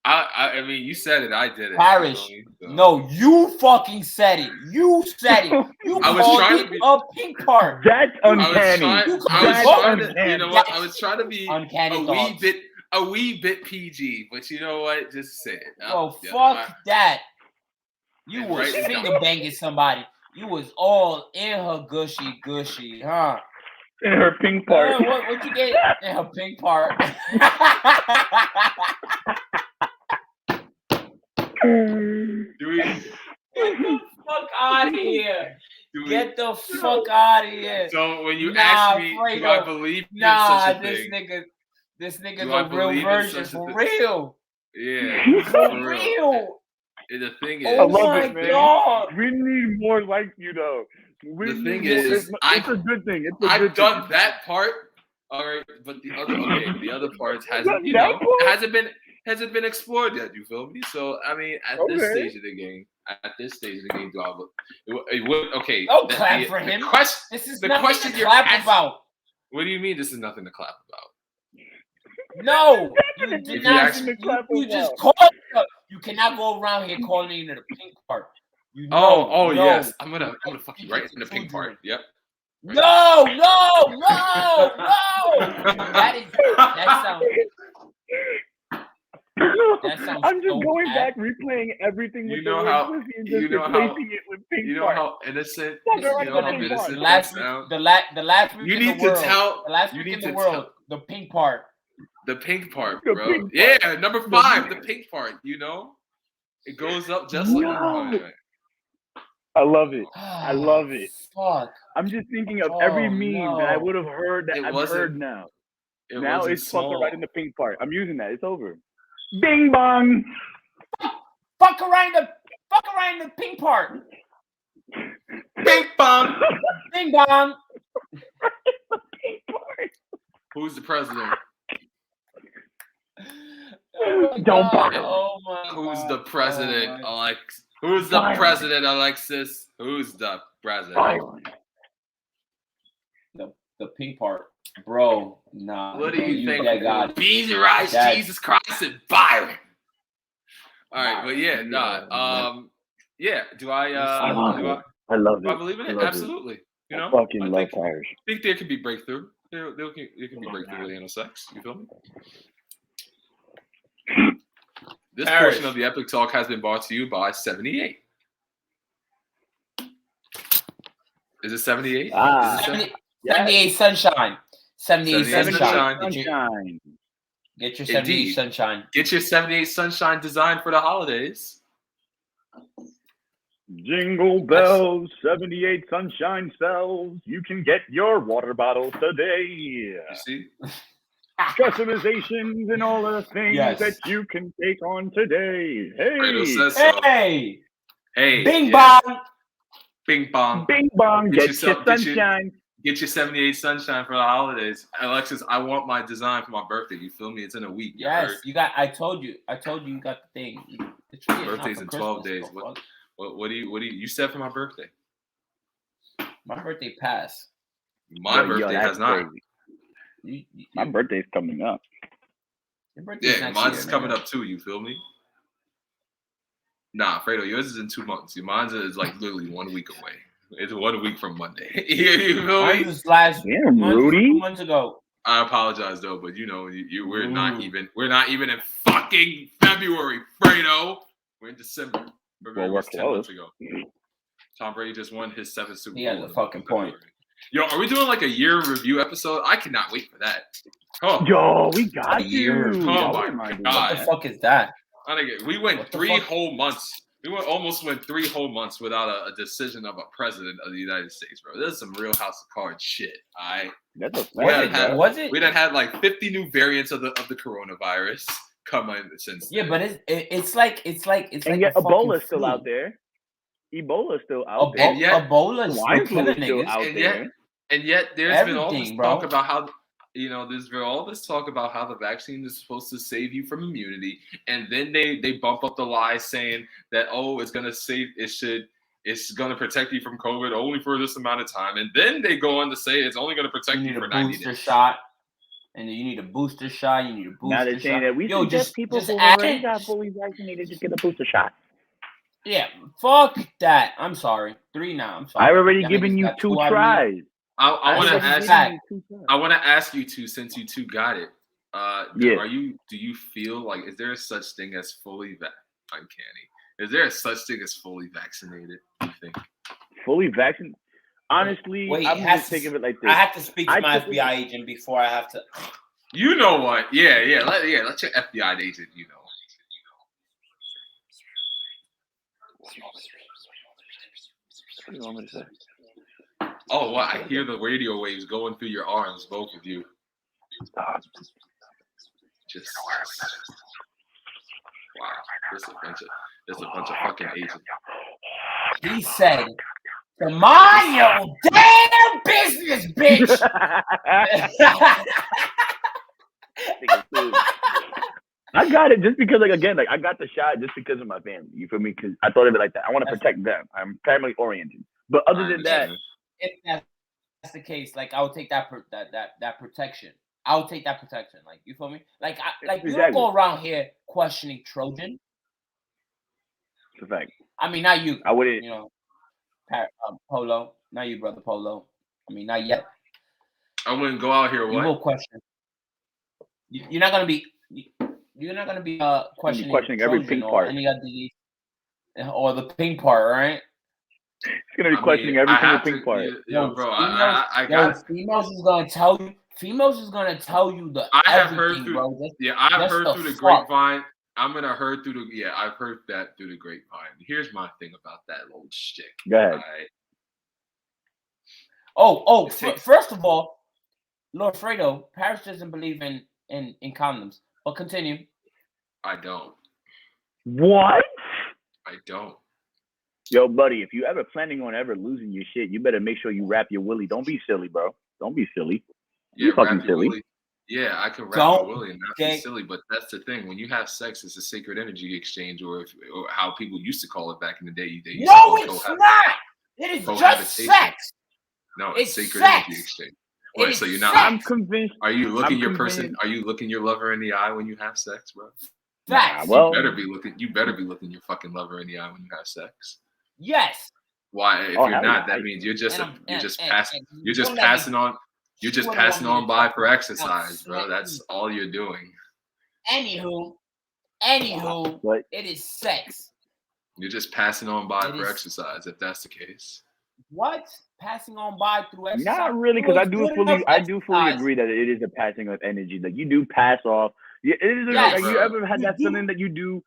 I mean, you said it. I did it. Parish. No, you fucking said it. You said it. You called it a pink part. That's uncanny. You know what? I was trying to be uncanny a wee bit PG, but you know what? Just say it. Oh, fuck that. You was finger banging somebody. You was all in her gushy, huh? In her pink part. What you get in her pink part? Get the fuck out of here. Get the fuck out of here. So when you ask me, Fredo, do I believe in such a thing? This nigga's a real virgin for real. Yeah. For real. The thing is, oh my God. We need more like you though. The thing is, it's a good thing. I've done that part. All right, but the other parts hasn't been explored yet. You feel me? So I mean, at this stage of the game, do I look? It would okay. Don't clap for him. This is nothing to clap about. What do you mean? This is nothing to clap about? No, you did not. You just called it. You cannot go around here calling it the pink part. You know, yes, I'm gonna fuck you right in the pink part. Yep. Right. No. That sounds. I'm just going back, replaying everything with pussy and just replacing it with pink part. You know how innocent. The last week you in need the world. to tell. The last week in the world. The pink part. The pink part, bro. Yeah, number 5, the pink part. You know, it goes up just like that. I love it. I love it. Fuck. I'm just thinking of every meme that I would have heard that I've heard now. Now it's fucking right in the pink part. I'm using that. It's over. Bing bong. Fuck around the pink part. Bing bong. Bing bong. Pink part. Who's the president? Don't fuck. Oh my Who's God. the president, Alex? Who's the president, Alexis? Who's the president? The pink part, bro. Nah. What do you think? God. Beans and rice, Jesus Christ, and Byron. All right, but yeah, yeah. Do I? I love it. Do I believe in it? Absolutely. You know, I fucking love Irish. I think there can be breakthrough. There can be breakthrough with anal sex. You feel me? This portion of the Epic Talk has been brought to you by 78. Is it 78? 78 Sunshine. 78 Sunshine. Get your 78 Sunshine. Get your 78 Sunshine design for the holidays. Jingle bells, 78 Sunshine spells. You can get your water bottle today. You see? Customizations and all the things that you can take on today. Hey! Fredo says so. Hey! Bing bong! Bing bong. Bing bong. Get your sunshine. Get your 78 Sunshine for the holidays. Alexis, I want my design for my birthday. You feel me? It's in a week. Yes, you got. I told you you got the thing. My birthday's in 12 days. What do you set for my birthday? My birthday passed. My birthday has not. My birthday's coming up. Yeah, mine's coming up too. You feel me? Nah, Fredo, yours is in 2 months. Mine's is like literally 1 week away. It's 1 week from Monday. You feel me? Rudy. 2 months ago. I apologize though, but we're not even in fucking February, Fredo. We're in December. Well, we're 10 months ago. Tom Brady just won his 7th Super Bowl. He has a fucking point. Yo, are we doing like a year review episode? I cannot wait for that. Oh. Yo, we got you. Oh my God. What the fuck is that? We went 3 whole months. We almost went 3 whole months without a decision of a president of the United States, bro. This is some real House of Cards shit. All right. That's a fact. We done had like 50 new variants of the coronavirus come in since. Yeah, but it's like and yet Ebola's still out there. Ebola's still out there. Ebola's still out there. And yet there's been all this talk about how there's been all this talk about how the vaccine is supposed to save you from immunity, and then they bump up the lies saying that it's gonna protect you from COVID only for this amount of time, and then they go on to say it's only gonna protect you for 90 days. Shot. And you need a booster shot. You need a booster shot. Now they're saying that we suggest people who already got fully vaccinated just get a booster shot. Yeah, fuck that. I'm sorry. 3 now. I'm sorry. I've already given you 2 tries. I want to ask you two, since you two got it. Do you feel like, is there such thing as fully uncanny? Is there such thing as fully vaccinated? You think fully vaccinated? Honestly, I'm just thinking of it like this. I have to speak to my FBI agent before I have to. You know what? Yeah. Let your FBI agent. What do you want me to say? Oh, what? I hear the radio waves going through your arms, both of you. Just wow. There's a bunch of fucking agents. He said, "Mind your damn business, bitch." I got it just because, I got the shot just because of my family. You feel me? Because I thought of it like that. I want to protect them. I'm family oriented. But other than that, if that's the case, I would take that protection. I would take that protection. You feel me? You don't go around here questioning Trojan. It's a fact. I mean, not you. I wouldn't. Polo. Not you, brother Polo. I mean, not yet. I wouldn't go out here. What? You will question. You're not gonna be. You're not gonna be questioning every pink part. Any of the or the pink part, right? It's gonna be questioning every single pink part. Females is gonna tell you. Females is gonna tell you the. I have heard through. I've heard through the grapevine. I've heard that through the grapevine. Here's my thing about that little shtick. Go ahead. Right? First of all, Lord Fredo, Paris doesn't believe in condoms. But continue. I don't. What? I don't. Yo, buddy, if you ever planning on ever losing your shit, you better make sure you wrap your willy. Don't be silly, bro. Don't be silly. Yeah, fucking silly. Willy. Yeah, I can wrap my willy and not be silly, but that's the thing. When you have sex, it's a sacred energy exchange, or how people used to call it back in the day. No, it's not. It is just sex. No, it's sacred energy exchange. Wait, so you're not? I'm convinced. Are you looking Are you looking your lover in the eye when you have sex, bro? Facts. You better be looking your fucking lover in the eye when you have sex. Yes. Why? If you're not, that means you're just passing on by for exercise, bro. That's all you're doing. Anywho, Anywho, it is sex. You're just passing on by for exercise, if that's the case. What? Passing on by through exercise? Not really, because I do fully agree that it is a passing of energy. Like you do pass off. Yeah, it is. Like, you ever had that something that you do?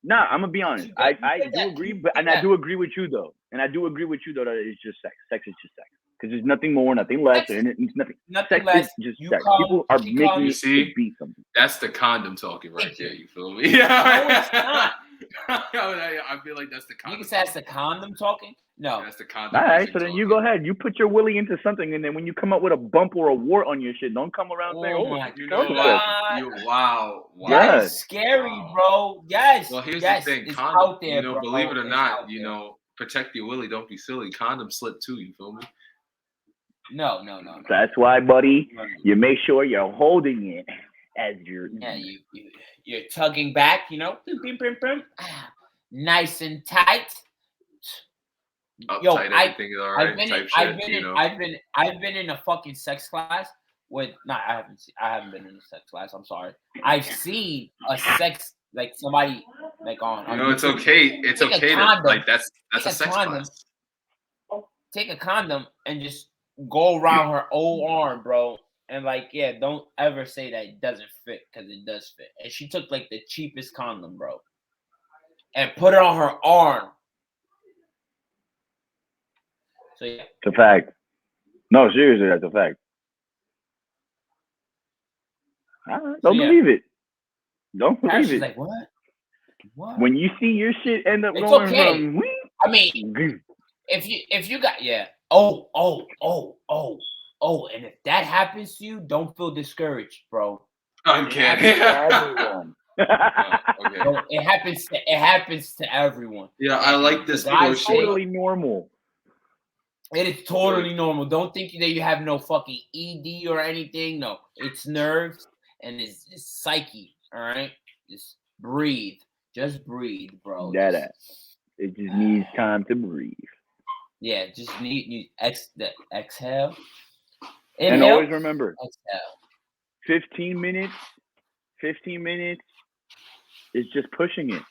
Nah, I'm gonna be honest. I do agree, and I do agree with you though. And I do agree with you though that it's just sex. Sex is just sex. Because there's nothing more, nothing less, and it's nothing. Sex less. Is just sex. People are making it to be something. That's the condom talking right there. You feel me? Yeah. No, it's not. I feel like that's the condom. You can say that's the condom talking. No, that's the condom. All right, so then you go ahead. You put your willy into something, and then when you come up with a bump or a wart on your shit, don't come around saying, "Oh my God, wow, that is scary, bro." Yes. Well, here's the thing, condom. There, believe it or not, protect your willy. Don't be silly. Condom slip too. You feel me? No. That's why, buddy, you make sure you're holding it as you're. Yeah, you're tugging back. Nice and tight. Yo, I've been in a fucking sex class with. I haven't been in a sex class. I'm sorry. I've seen a sex like somebody like on. It's okay. It's okay to like that's a sex class. Take a condom and just go around her whole arm, bro. And don't ever say that it doesn't fit because it does fit. And she took like the cheapest condom, bro, and put it on her arm. So yeah, it's a fact. No, seriously, that's a fact. Don't believe it. Don't believe it. Like what? When you see your shit end up going from, I mean, if you got and if that happens to you, don't feel discouraged, bro. I'm kidding. It happens to everyone. Yeah, I like this portion. It's totally normal. It is totally normal. Don't think that you have no fucking ED or anything. No, it's nerves and it's psyche. All right, just breathe. Just breathe, bro. It just needs time to breathe. Yeah, just you exhale. Inhale, and always remember, exhale. 15 minutes is just pushing it.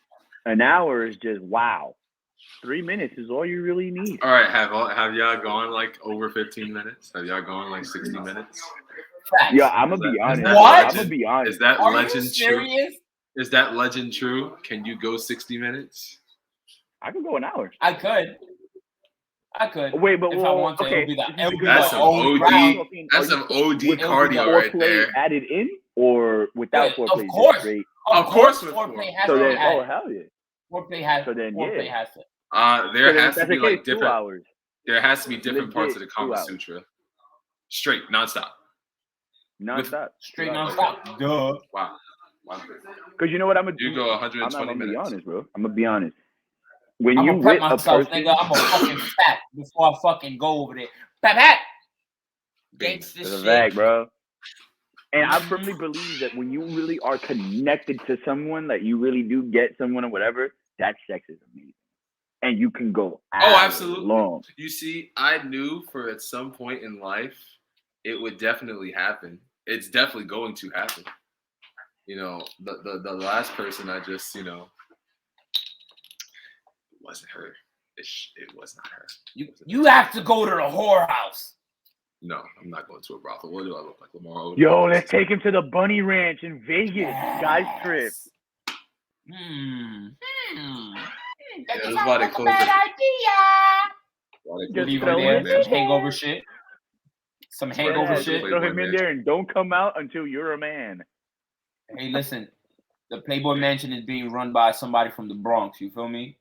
An hour is just wow. 3 minutes is all you really need. All right, have y'all gone like over 15 minutes? Have y'all gone like 60 minutes? Yeah, I'm gonna be honest. What? I'm gonna be honest. Is that legend true? Is that legend true? Can you go 60 minutes? I could go an hour. I could. Wait, but if I want to, okay. That's some OD. That's some OD cardio right there. Added in or without foreplay? Of course. Of course, foreplay has to be added. Oh hell yeah. Foreplay has. So then foreplay has to. There has to be like different 2 hours. There has to be different parts of the Kama Sutra. Straight, nonstop. Straight nonstop. Duh. Wow. Because you know what I'm gonna do? You go 120 minutes. Be honest, bro. I'm gonna be honest. When I'm you gonna prep with myself, a person, nigga, I'm gonna fucking fat before I fucking go over there. Pat. Gangsta it's a shit, fact, bro. And I firmly believe that when you really are connected to someone, that you really do get someone or whatever, that sex is amazing. And you can go absolutely long. You see, I knew for at some point in life it would definitely happen. It's definitely going to happen. The last person I just, it wasn't her. It was not her. You have to go to the whorehouse. No, I'm not going to a brothel. What do I look like, Lamar? Yo, let's take him to the Bunny Ranch in Vegas. Yes. Guys trip. That's why they closed it. Leave him there. Hangover shit. Some hangover shit. Throw him in there and don't come out until you're a man. Hey, listen. The Playboy Mansion is being run by somebody from the Bronx. You feel me?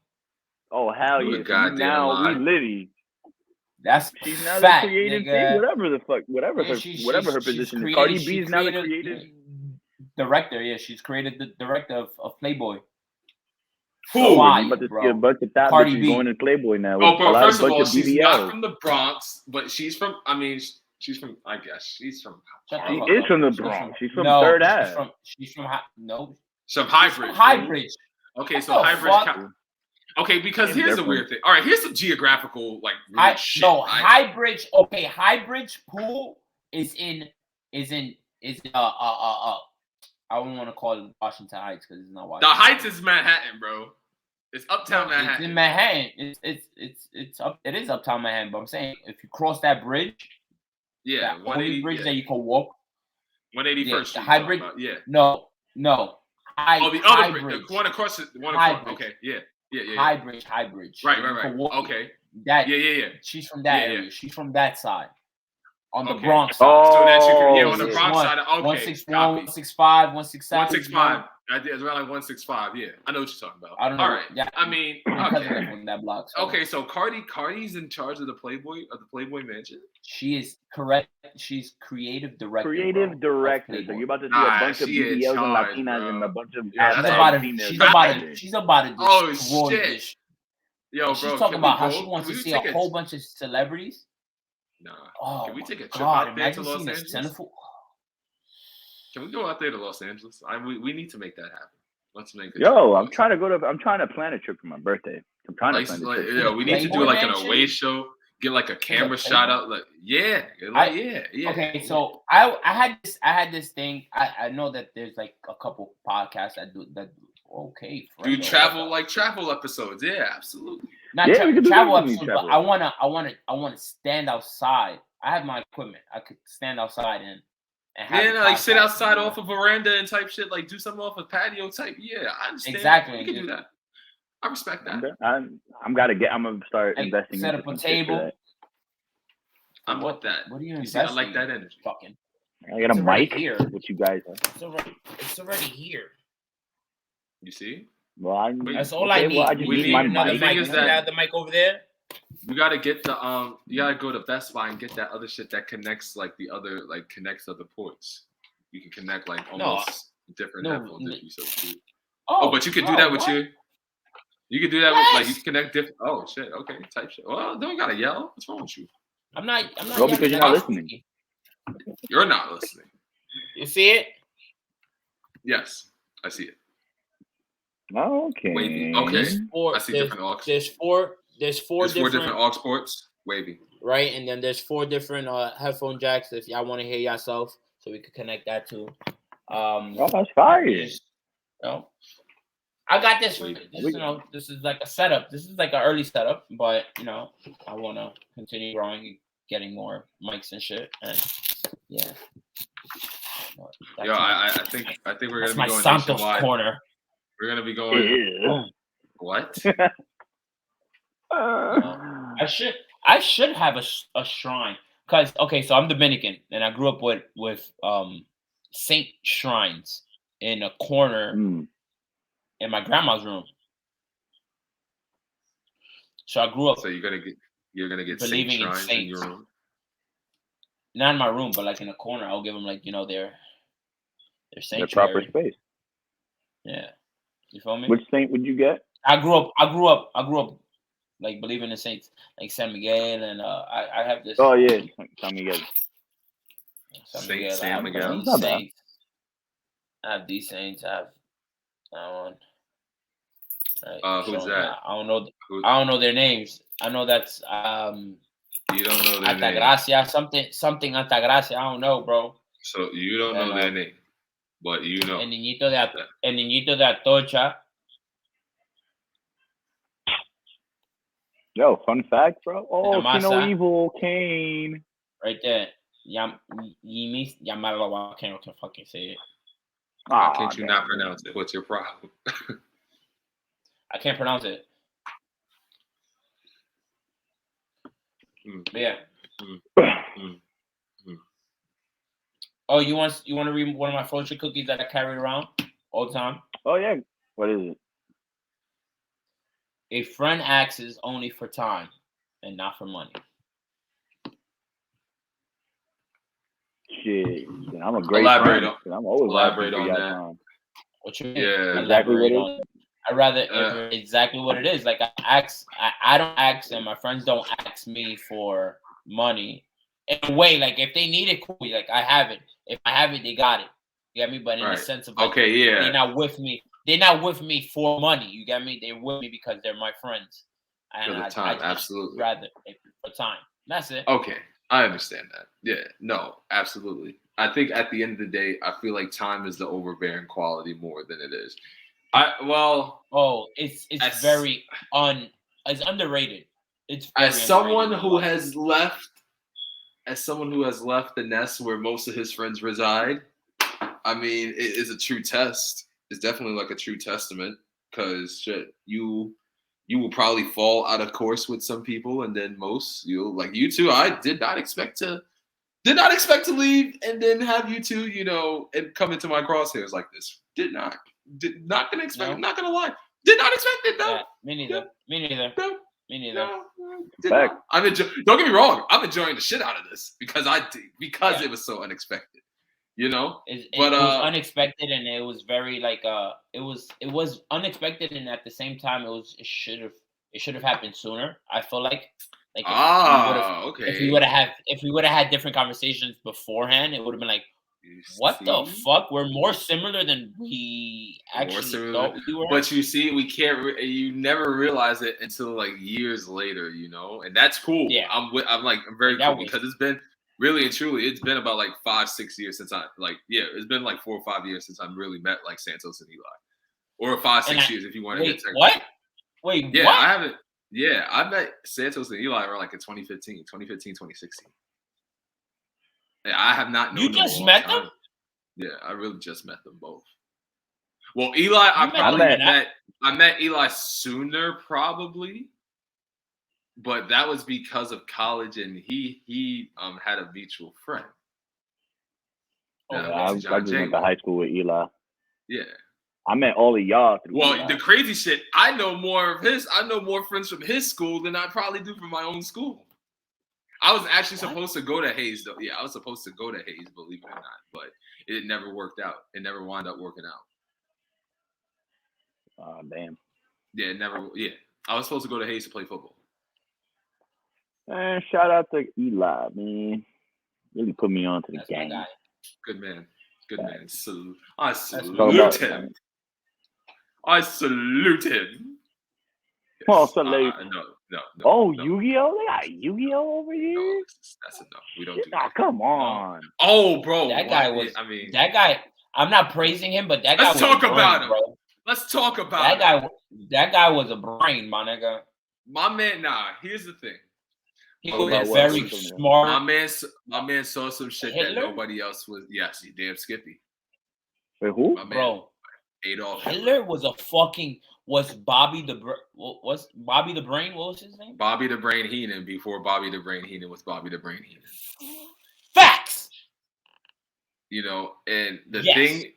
Oh hell yeah! Now we Liddy. She's now fact, the creative thing, whatever her position is. Cardi B is now the creative director. Yeah, she's created the director of Playboy. Who? About to see a bunch of top bitches going to Playboy now. Oh, bro, first of all, she's not from the Bronx, but she's from. I guess she's from. She is from the Bronx. She's from Third Ave. She's from Some Highbridge. Highbridge. Okay, so Highbridge. Okay, because here's the weird thing. All right, here's some geographical shit. No, Highbridge. Okay, Highbridge Pool is in I wouldn't want to call it Washington Heights because it's not Washington. The Heights is Manhattan, bro. It's uptown Manhattan. It's in Manhattan. It's up. It is uptown Manhattan. But I'm saying if you cross that bridge, yeah, that only bridge that you can walk. 181st Street. The high bridge. Yeah. No. The other bridge. The one across it. One across. Okay. Yeah. High bridge. Right. Okay. That. Yeah. She's from that area. She's from that side. On the Bronx side. Oh, so that you can, on the Bronx side. Okay. 161, 165, 167. 165. It's around like 165. Yeah, I know what you're talking about. I don't know. All right. Yeah. I mean, okay. From that block. So. Okay, so Cardi's in charge of the Playboy Mansion. She is correct. She's creative director. Creative director. So you're about to see a bunch of BBLs and Latinas and a bunch of. She's about to. Oh shit! Yo, bro, she's talking about how she wants to see a whole bunch of celebrities. Nah. Oh, can we take a trip out there to Los Angeles? Can we go out there to Los Angeles? We need to make that happen. Let's make it. I'm trying to plan a trip for my birthday. I'm trying to plan a trip. We need to do like an away show. Get like a camera shot out. Like yeah. Okay, so I had this thing. I know that there's like a couple podcasts that do that. Okay, Fredo. Do travel episodes. Yeah, absolutely. Not travel episodes, but I wanna stand outside. I have my equipment. I could stand outside and have like sit outside off a veranda and type shit. Like do something off a patio type. Yeah, I understand. Exactly. You can do that. I respect that. I'm gonna start investing. Set up a table. I'm with that. What do you invest? I like that energy. Fucking. I got a mic here. What you guys are? It's already here. You see? Well, that's all I need. Well, I just need my mic. mic. Is that have the mic over there? You gotta get the You gotta go to Best Buy and get that other shit that connects connects other ports. You can connect like almost different headphones if you so choose. But you can do that with your. You can do that with you can connect different. Oh shit! Okay, type shit. Well, don't gotta yell. What's wrong with you? I'm not. Well, because you're not listening. You're not listening. You see it? Yes, I see it. Okay. Wavy. Okay. I see different aux. There's four different aux ports. Wavy. Right, and then there's 4 different headphone jacks if y'all want to hear yourself, so we could connect that too. That's fire. I got this. This is like a setup. This is like an early setup, but I want to continue growing, and getting more mics and shit, and yeah. I think we're gonna be going Santos nationwide. Corner. We're gonna be going. What? I should have a shrine because so I'm Dominican and I grew up with saint shrines in a corner in my grandma's room. So I grew up. So you're gonna get believing saint shrines in your room. Not in my room, but like in a corner. I'll give them their sanctuary. Their proper space. Yeah. You feel me? Which saint would you get? I grew up like believing in saints, like San Miguel, and I have this. Oh yeah, San Miguel. San Miguel. I have these saints. I have that one. Right. Who's that? I don't know. I don't know their names. I know that's You don't know their name. Altagracia, something Altagracia. I don't know, bro. So you don't know their name, but you know. El Niñito de Atocha. Yo, fun fact, bro. Oh, Kino Evil Kane. Right there. Yamala, I can't fucking say it. Why can't you not pronounce it? What's your problem? I can't pronounce it. Yeah. Oh, you want to read one of my fortune cookies that I carry around all the time? Oh yeah. What is it? A friend acts only for time and not for money. Shit, I'm a great friend. I'm always elaborate on that. What you mean? Yeah, exactly what it is. I'd rather exactly what it is. Like I don't ask them. My friends don't ask me for money. In a way, like if they need it, cool. Like I have it. If I have it, they got it. You get me? But in the sense of they're not with me. They're not with me for money. You get me? They're with me because they're my friends. And for the time, absolutely. Rather for time. That's it. Okay, I understand that. Yeah, no, absolutely. I think at the end of the day, I feel like time is the overbearing quality more than it is. It's very it's underrated. It's very as someone who has left the nest where most of his friends reside. I mean, it is a true test. It's definitely like a true testament because shit, you will probably fall out of course with some people, and then most you'll like you two. I did not expect to leave and then have you two, and come into my crosshairs like this. Did not gonna expect. No. I'm not gonna lie. Did not expect it though. Yeah, me neither. Me neither. No. Me neither. No, don't get me wrong. I'm enjoying the shit out of this because it was so unexpected. It was unexpected, and it was very it was unexpected, and at the same time it should have happened sooner. I feel like if we would have had different conversations beforehand, it would have been like, what the fuck? We're more similar than we actually thought we were. But you see, we can't. You never realize it until like years later, and that's cool. Yeah, I'm very cool because it's been. Really and truly, it's been about like 5-6 years since it's been like 4 or 5 years since I've really met like Santos and Eli, or 5-6 years if you want to get technical. What? Wait, yeah, what? I haven't. Yeah, I met Santos and Eli around like in 2015, 2016. Yeah, I have not known. You just met them? Yeah, I really just met them both. Well, Eli, I met Eli sooner probably. But that was because of college, and he had a mutual friend. I just went to high school with Eli. Yeah, I met all of y'all through Eli. The crazy shit, I know more friends from his school than I probably do from my own school. I was actually supposed to go to Hayes, though. Yeah, I was supposed to go to Hayes, believe it or not, but it never worked out. It never wound up working out. Oh, damn. Yeah, it never. Yeah, I was supposed to go to Hayes to play football. Man, shout out to Eli, man. Really put me on to the game. Good man. I salute him. I salute him. Yes. Oh, salute. No. Oh, no. Yu-Gi-Oh! They got Yu-Gi-Oh! over here? No, that's enough. We don't do that. Oh, come on. No. Oh, bro. That guy was, that guy, I'm not praising him, but that guy Let's talk about him. Bro. Let's talk about that guy was a brain, my nigga. My man, here's the thing. He was very smart. My man saw some shit that nobody else was. Yes, he damn Skippy. Wait, who? My man, bro, Adolf Hitler was Bobby the Bobby the Brain? What was his name? Bobby the Brain Heenan before Bobby the Brain Heenan was Bobby the Brain Heenan. Facts. And the thing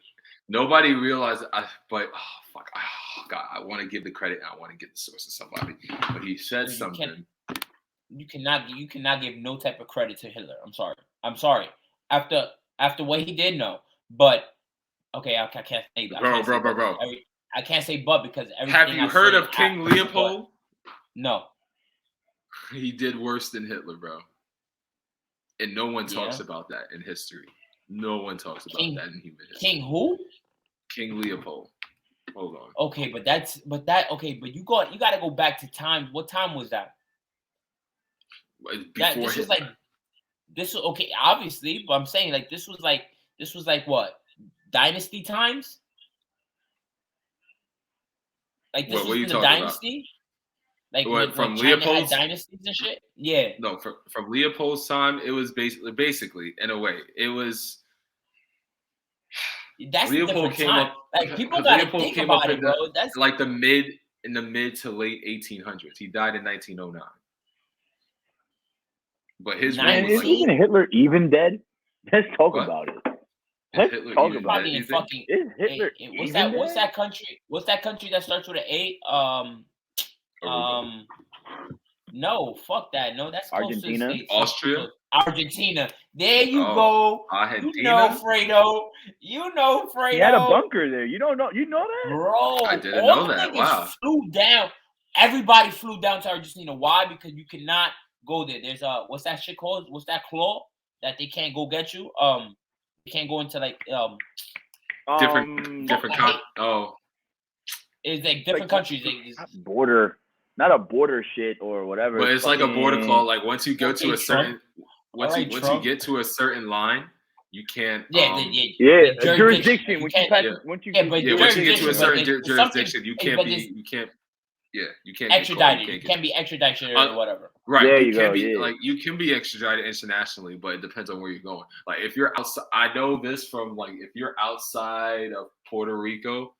nobody realized. God, I want to give the credit. I want to get the source of somebody, but he said something. You cannot give no type of credit to Hitler. I'm sorry. After what he did, no. But okay, I can't say that. Bro. I can't say but because everything. Have you heard of King Leopold? No. He did worse than Hitler, bro. And no one talks about that in history. No one talks about that in human history. King who? King Leopold. Hold on. Okay, but you got to go back to time. What time was that? This was okay, obviously, but I'm saying this was like what, dynasty times? Like this was in the dynasty? Like from China Leopold's had dynasties and shit? Yeah. No, from Leopold's time, it was basically in a way, it was. That's Leopold came time. Like people gotta think about it, bro. That's like the mid to late 1800s. He died in 1909. But his man, is Hitler even dead? Let's talk about it. Let's talk about it. Is Hitler even dead? What's that country? What's that country that starts with an A? No, fuck that. No, that's Argentina. Austria. Argentina. There you go. Argentina. You know Fredo. He had a bunker there. You don't know. You know that, bro? I didn't know that. Wow. Flew down. Everybody flew down to Argentina. Why? Because you cannot go there. There's what's that shit called? What's that claw that they can't go get you? They can't go into different it's like different countries. Border, not a border shit or whatever. But it's like a border claw. Like once you go to a certain, once you get to a certain line, you can't. Jurisdiction. Once you get to a certain jurisdiction, you can't be. You can't. Yeah, you can't extradited. You can't be extradited or whatever. Right. There you can be like you can be extradited internationally, but it depends on where you're going. Like if you're outside, I know this from like if you're outside of Puerto Rico,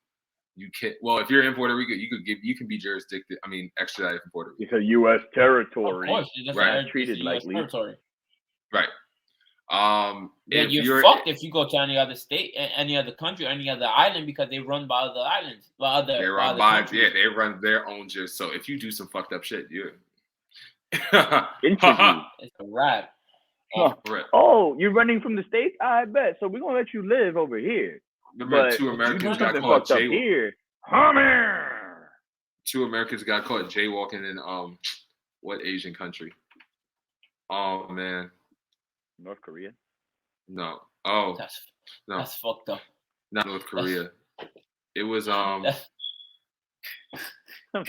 you can't. Well, if you're in Puerto Rico, you can be jurisdicted. I mean, extradited from Puerto Rico. It's a U.S. territory. Of course, right? Treated like territory. Right. Then you're fucked if you go to any other state, any other country, any other island because they run by other islands, they run their own jurisdiction. So if you do some fucked up shit, it's a wrap. Oh, you're running from the States? I bet. So we're gonna let you live over here. Remember, two Americans got caught jaywalking. Two Americans got caught jaywalking in what Asian country? Oh man. North Korea? No. Oh. That's fucked up. Not North Korea. It was I'm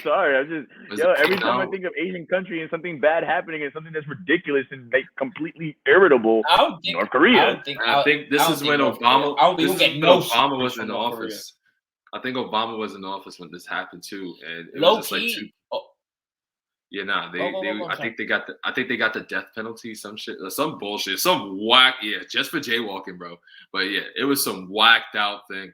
sorry. Every time I think of Asian country and something bad happening and something that's ridiculous and like completely irritable, North Korea. I think this is when Obama was in office. I think Obama was in office when this happened too, and it was just like yeah, nah. I think they got the death penalty, some shit, some bullshit, some whack. Yeah, just for jaywalking, bro. But yeah, it was some whacked out form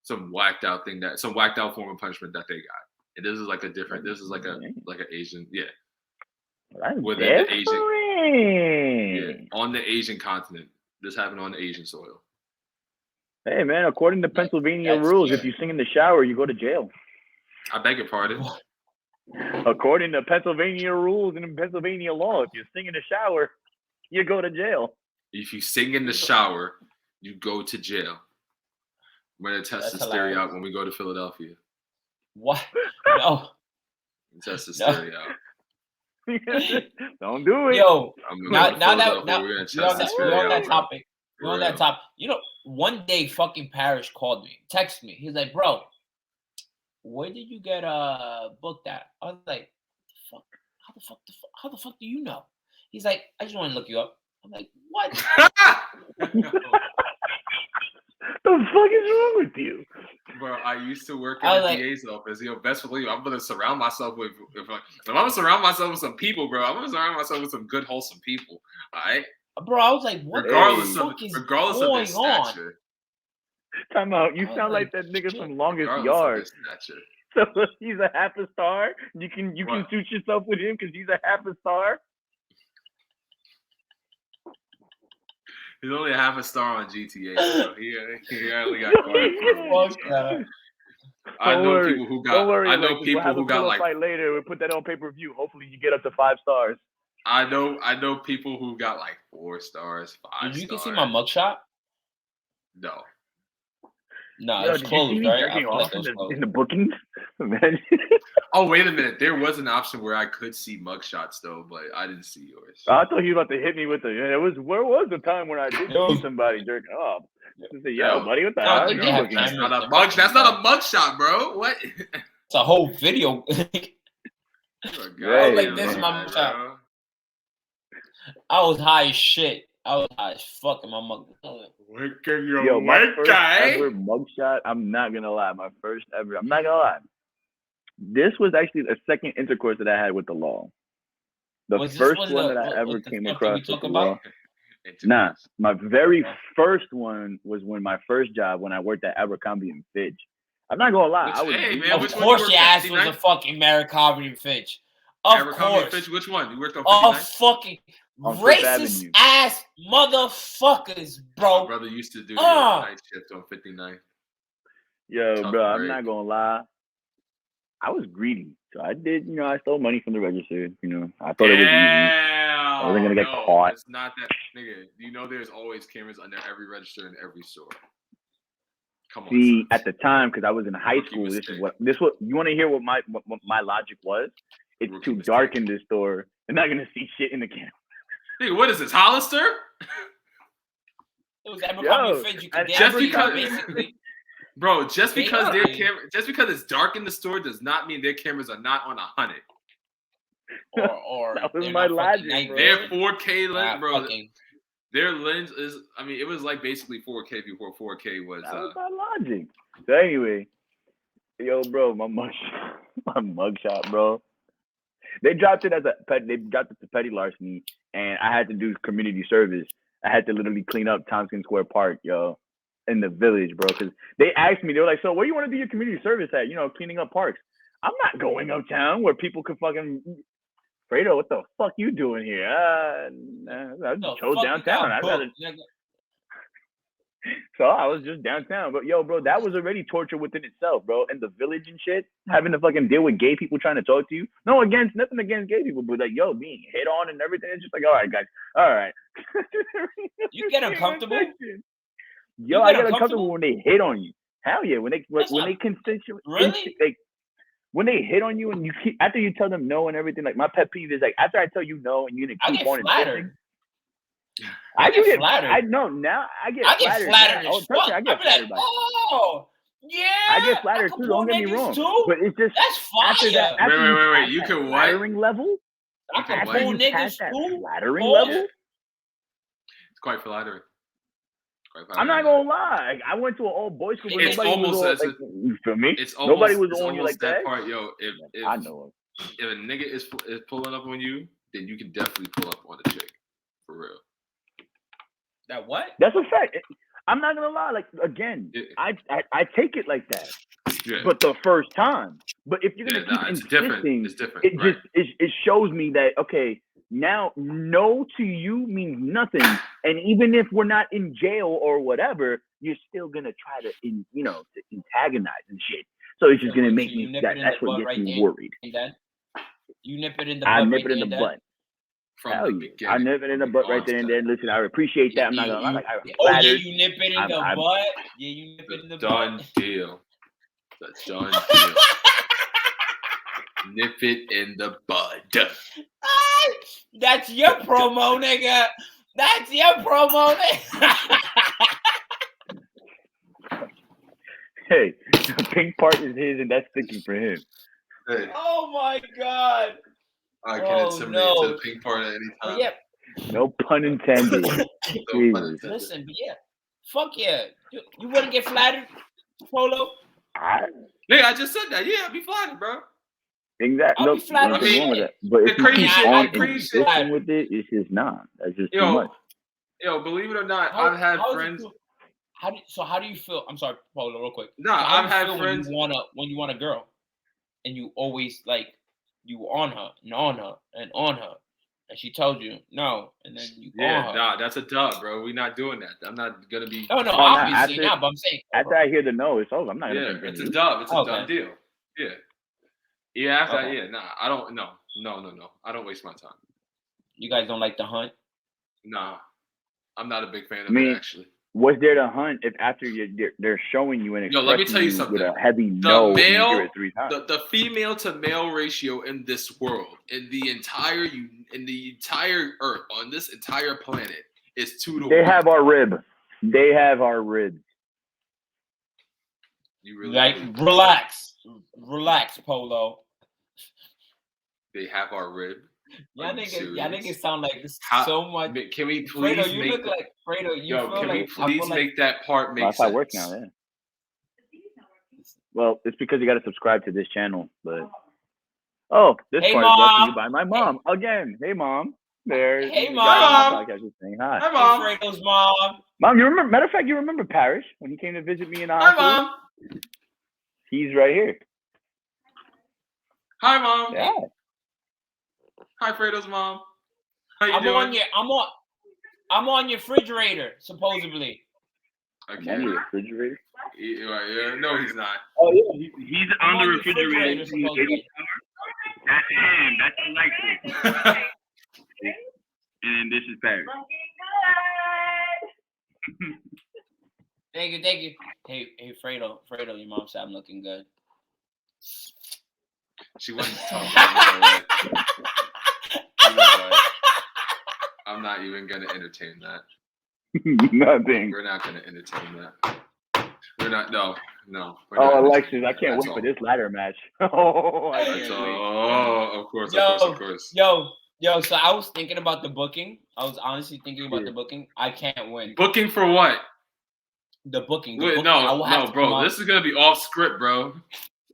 of punishment that they got. And this is like a different. This is like an Asian. Yeah. Within the Asian. Yeah, on the Asian continent. This happened on the Asian soil. Hey man, according to Pennsylvania rules, if you sing in the shower, you go to jail. I beg your pardon. According to Pennsylvania rules and Pennsylvania law, if you sing in the shower, you go to jail. If you sing in the shower, you go to jail. We're gonna test this theory out when we go to Philadelphia. What? No. Test this theory out. Don't do it. Yo, now we're on that topic. We're on that topic. You know, one day fucking Parrish called me, texted me. He's like, bro, where did you get booked at? I was like, how the fuck do you know? He's like, I just want to look you up. I'm like, what? The fuck is wrong with you? Bro, I used to work in the DA's office. You know, best believe I'm gonna surround myself with if I'm gonna surround myself with some people, bro. I'm gonna surround myself with some good, wholesome people. All right? Bro, I was like, what regardless of their stature. Time out. You sound like that nigga from Longest Yard. So he's a half a star. You can shoot yourself with him because he's a half a star. He's only a half a star on GTA. So he only got caught. I know people who got. I know people who got like. Fight later. We'll put that on pay-per-view. Hopefully, you get up to 5 stars. I know people who got like 4 stars, 5 stars. Did you can see my mugshot? No. No, it's closed, right? In the bookings? Oh, wait a minute. There was an option where I could see mugshots, though, but I didn't see yours. I thought you were about to hit me with where was the time when I did see somebody jerking off? Buddy, what the hell? That's not a mugshot, bro. What? It's a whole video. Like this, my mugshot. I was high as shit. I was high as fuck in my mug. My first ever mugshot, I'm not gonna lie. I'm not gonna lie. This was actually the second intercourse that I had with the law. The first one that I ever came across with the law. Nah, my very first one was when my first job when I worked at Abercrombie and Fitch. I'm not gonna lie. Of course your ass was a fucking Abercrombie and Fitch. Of course. Fitch, which one? You worked on 59? Fucking racist ass motherfuckers, bro. My brother used to do the night shift on 59. Yo, bro, I'm not gonna lie. I was greedy, so I did. I stole money from the register. I thought it was easy. I wasn't gonna get caught. It's not that, nigga. There's always cameras under every register in every store. Come on. See, at the time, because I was in high school, this is what you want to hear. What my logic was? It's too dark in this store. They're not gonna see shit in the camera. Nigga, what is this, Hollister? It was Abercrombie Fitch. You could basically. Bro, just because it's dark in the store does not mean their cameras are not on 100. Or that was my logic, bro. They're 4K length, bro. Their lens is. I mean, it was like basically 4K before 4K was. That was my logic. So anyway, yo, bro, my mugshot, bro. They dropped it to petty larceny, and I had to do community service. I had to literally clean up Tompkins Square Park, yo, in the village, bro. Because they asked me, they were like, "So where you want to do your community service at? You know, cleaning up parks." I'm not going uptown where people could fucking. Fredo, what the fuck you doing here? I just chose downtown. So I was just downtown. But yo, bro, that was already torture within itself, bro. In the village and shit, having to fucking deal with gay people trying to talk to you. Nothing against gay people, but like, yo, being hit on and everything. It's just like, all right, guys, all right. You get uncomfortable? Yo, I get uncomfortable when they hit on you. Hell yeah, when they consensually. Really? Like, when they hit on you and you keep after you tell them no and everything, like my pet peeve is like after I tell you no and you keep on insisting. I get flattered. I know now. I get flattered. I get flattered. Oh, yeah. I get flattered too. Don't get me wrong. Too. But it's just that's fire. Wait. You can flattering level. I can pull niggas too. Flattering level. It's quite flattering. I'm not gonna lie. I went to an old boys school. It's almost as you feel me? It's nobody was on you like that. Part, yo, if I know if a nigga is pulling up on you, then you can definitely pull up on a chick for real. That what? That's a fact. I'm not gonna lie. Like again, I take it like that. Yeah. But the first time. But if you're gonna keep insisting, it's different. It shows me that okay. Now, no to you means nothing, and even if we're not in jail or whatever, you're still gonna try to, to antagonize and shit. So it's just gonna make me. That's what gets me worried. You nip it in the butt. I nip it in the butt. Hell yeah! I nip it in the butt right there and then. Listen, I appreciate that. I'm not gonna lie. You nip it in the butt. Yeah, you nip it in the butt. Done deal. That's done deal. Nip it in the bud. That's your promo, nigga. That's your promo, nigga. Hey, the pink part is his, and that's sticking for him. Hey. Oh my god. I can intimidate to the pink part at any time. Yeah. No pun intended. Listen, yeah. Fuck yeah. You wouldn't get flattered, Polo? Nigga, I just said that. Yeah, I'd be flattered, bro. Exactly. Nothing wrong with that. But if you keep on insisting with it, it's just not. That's just too much. Yo, believe it or not, I've had friends. How do you feel? I'm sorry, Polo, real quick. No, I've had friends when you want a girl, and you always like you on her and on her and on her, and she told you no, and then you on her. Nah, that's a dub, bro. We're not doing that. I'm not gonna be. No, obviously not. But I'm saying after I hear the no, it's over. I'm not gonna. Yeah, it's a dub. It's a done deal. Yeah. Yeah, after that, yeah, nah, I don't. No, I don't waste my time. You guys don't like to hunt? Nah, I'm not a big fan of it actually. What's there to hunt if after they're showing you and let me tell you something. With a heavy no, you hear it 3 times. The female to male ratio in this world, in the entire Earth, on this entire planet, is 2 to 1. They have our rib. They have our ribs. You really like relax, Polo. They have our rib. Y'all niggas sound like this so much. Can we please Fredo, you look like Fredo. Can we please make that part make sense? That's how it works now, yeah. Well, it's because you got to subscribe to this channel, but this part is brought to you by my mom again. Hey, mom. There. Hey, mom. Saying hi. Hi, mom. Hey, Fredo's mom. Mom, you remember? Matter of fact, you remember Parrish when he came to visit me in the hospital? Hi, mom. He's right here. Hi, mom. Yeah. Hi, Fredo's mom. How you doing? I'm on your refrigerator, supposedly. Okay. On your refrigerator? Yeah, no, he's not. Oh yeah, he's on the refrigerator. That's him. That's Alexis. And this is Paris. Thank you. Hey, Fredo, your mom said I'm looking good. She wasn't talking about you know what? I'm not even gonna entertain that. Nothing. We're not gonna entertain that. We're not. No. Alexis, I can't wait for this ladder match. Of course. Yo, Yo, so I was thinking about the booking. I was honestly thinking about the booking. I can't win. Booking for what? The booking. Wait, booking no, bro. This is gonna be off script, bro.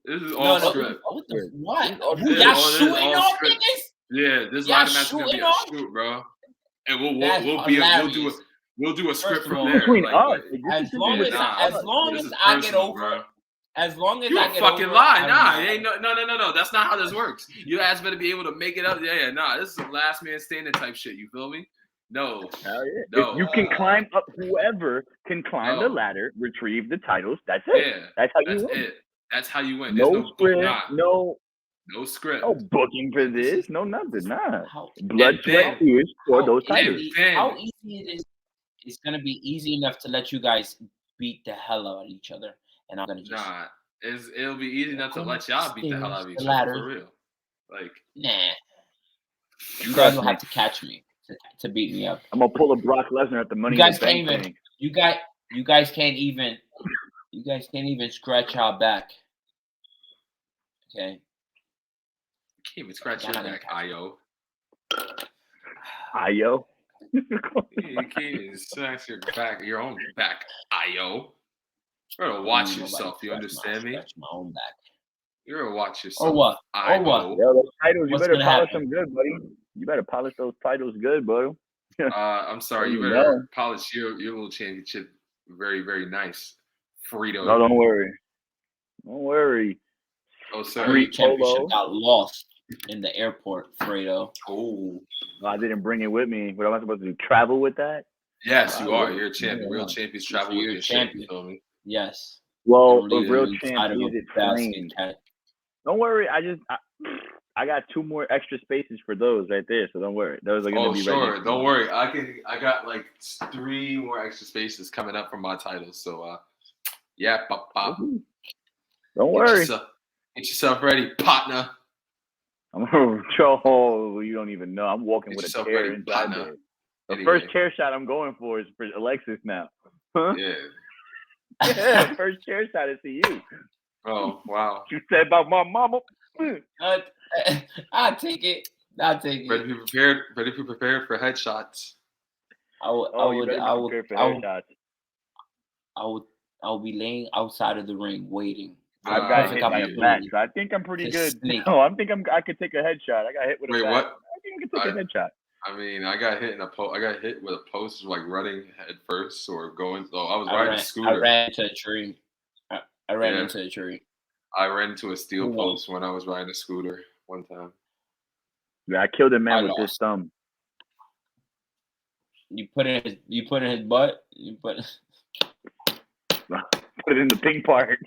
This is off script. What? Y'all shooting off niggas? Yeah, this ladder match is gonna be a shoot, bro. And we'll do a script from there. Between us, as long as I get over. As long as you I get fucking over, lie. Nah, it ain't no. That's not how this works. You guys better be able to make it up. Yeah, nah. This is some last man standing type shit. You feel me? No. Hell yeah. No. If you can climb up, whoever can climb the ladder, retrieve the titles. That's it. Yeah, that's how you win. That's how you win. There's no script. No script. No booking for this. No nothing. Nah. Blood, sweat, tears for those titles. How easy it is? It's gonna be easy enough to let you guys beat the hell out of each other, and I'm gonna just it'll be easy enough to let y'all beat the hell out of each other for real. Like, nah, you guys will have to catch me to beat me up. I'm gonna pull a Brock Lesnar at the Money in the Bank thing. You guys can't even scratch our back. Okay. You can't even scratch your back, Io. Io. You can't even scratch your own back, Io. You gotta watch yourself. You understand me? My own back. You gotta watch yourself. Or what? Or what? Yeah, those titles. You better polish them good, buddy. You better polish those titles good, bro. I'm sorry. You better polish your little championship very, very nice, Fredo. No, don't worry. Don't worry. Oh, sorry. Championship got lost in the airport, Fredo. Oh. I didn't bring it with me. What am I supposed to do? Travel with that? Yes, you are. You're a champion. Real champions travel with your champion. You feel me? Yes. Well, a real champ is it flame. Don't worry. I got 2 more extra spaces for those right there, so don't worry. Those are gonna be sure. Right don't worry. I got like 3 more extra spaces coming up for my titles. So yeah, pop. Don't worry. Get yourself ready, partner. You don't even know. I'm walking with a chair inside there. The first chair shot I'm going for is for Alexis now. Huh? Yeah. Yeah, first chair shot is to you. Oh, wow. You said about my mama. I'll take it. Ready to be prepared for headshots. I'll be laying outside of the ring waiting. I got hit by a bat, so I think I'm pretty good. No, I think I could take a headshot. I got hit with a bat. What? I think I could take a headshot. I mean, I got hit with a post, like running head first or going. So I was riding a scooter. I ran into a tree. I ran into a tree. I ran into a steel post when I was riding a scooter one time. Yeah, I killed a man with this thumb. You put it in his butt. You put it in the pink part.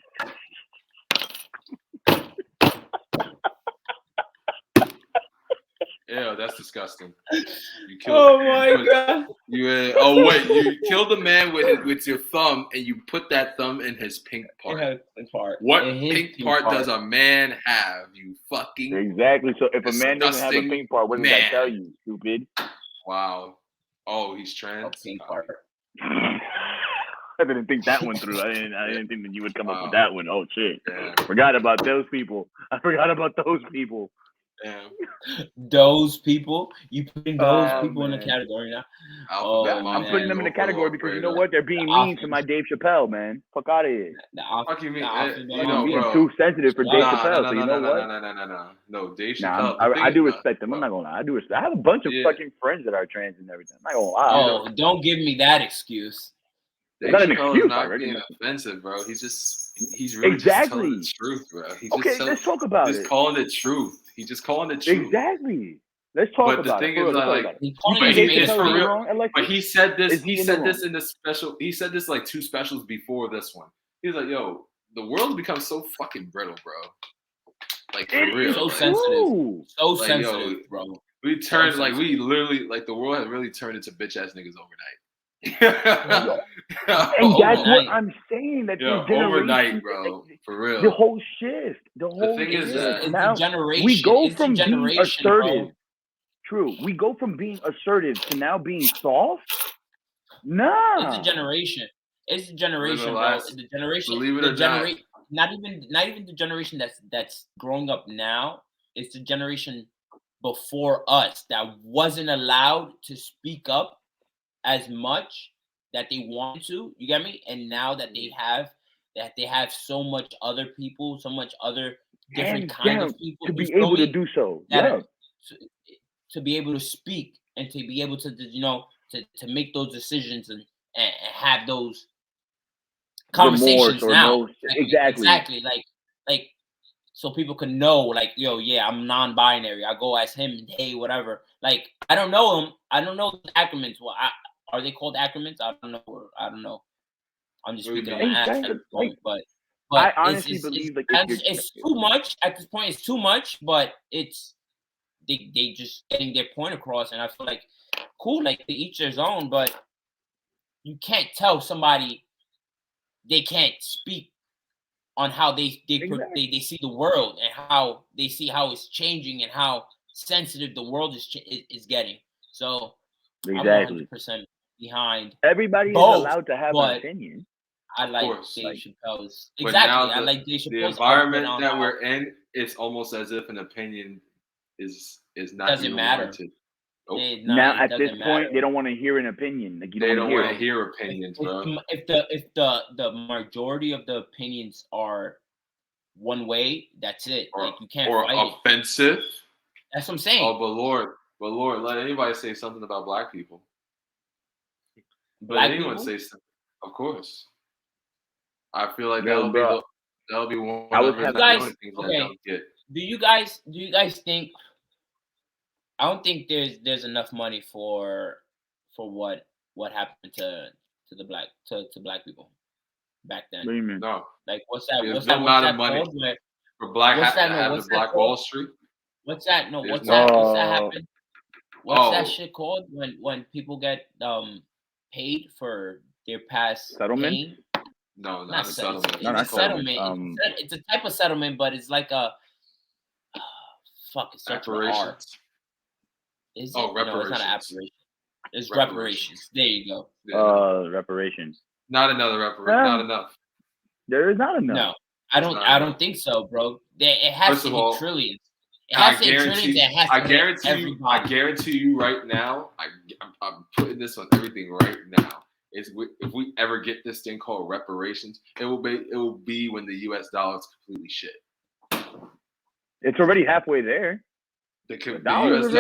Yeah, that's disgusting. You killed. God! You killed the man with your thumb, and you put that thumb in his pink part. What pink part does a man have? You fucking exactly. So if a man doesn't have a pink part, what does that tell you, stupid? Wow. Oh, he's trans. Pink part. I didn't think that one through. I didn't think that you would come up with that one. Oh shit! Yeah. Forgot about those people. I forgot about those people. Damn. Those people, you putting those people in the category now? I'm putting them in the category because you know what? They're being mean to my Dave Chappelle, man. Fuck out of here. Fuck you mean? I'm being too sensitive for Dave Chappelle. So you know what? No, Dave Chappelle. I do respect them. I'm not gonna lie. I do respect. I have a bunch of fucking friends that are trans and everything. I'm not gonna lie. Oh, don't give me that excuse. Dave Chappelle is not being offensive, bro. He's really just telling the truth, bro. Let's talk about it. He's calling the truth. He's just calling the truth. Exactly. Let's talk about it. But he said this. He said this in the special. He said this like 2 specials before this one. He's like, "Yo, the world's become so fucking brittle, bro. Like for real, so sensitive, so sensitive, bro. We turned we literally the world has really turned into bitch ass niggas overnight." And that's what I'm saying. That overnight, bro, for real. The whole shift. The thing is now we go from being assertive. Bro. True. We go from being assertive to now being soft. Nah. It's a generation. It's a generation, bro. The generation. Believe it or not even the generation that's growing up now. It's the generation before us that wasn't allowed to speak up as much that they wanted to. You get me? And now that they have so much other people, so much other different kind of people to be able to do so. To be able to speak and to be able to to make those decisions and have those conversations now. Exactly. Like so people can know, like, yo, yeah, I'm non-binary. I go as him, hey, whatever. Like, I don't know him. I don't know the acronyms. Well, are they called acronyms? I don't know. I'm just speaking on the point, but I honestly believe it's too much at this point. It's too much, but it's they just getting their point across, and I feel like cool, like they each their own, but you can't tell somebody they can't speak on how they see the world and how they see how it's changing and how sensitive the world is getting. So I'm 100% behind. Everybody is allowed to have an opinion. I like Dave Chappelle's. Exactly. I like Dave Chappelle's. The environment that we're in, it's almost as if an opinion is not doesn't matter. Nope. Now at this point, they don't want to hear an opinion. Like they don't want to hear opinions, bro. If the majority of the opinions are one way, that's it. Like you can't or fight offensive. That's what I'm saying. Oh, but Lord, let anybody say something about black people. Black let anyone people? Say something, of course. I feel like that'll be one of the only things I don't get. Do you guys think? I don't think there's enough money for what happened to black people back then. What do you mean? No. Like what's that? There's no amount of money for Black Wall Street. What's that? No, what's that happen? What's that shit called when people get paid for their past settlement? Pain? No, not a settlement. It's a settlement. It's a type of settlement, but it's like a it's reparations. Is it? Reparations. No, it's not an apparition. It's reparations. There you go. Reparations. Not another reparation. Not enough. There is not enough. No, I don't think so, bro. It has to be trillions. It has to be trillions. I guarantee you right now. I'm putting this on everything right now. If we ever get this thing called reparations, it will be when the U.S. dollar is completely shit. It's already halfway there. The value of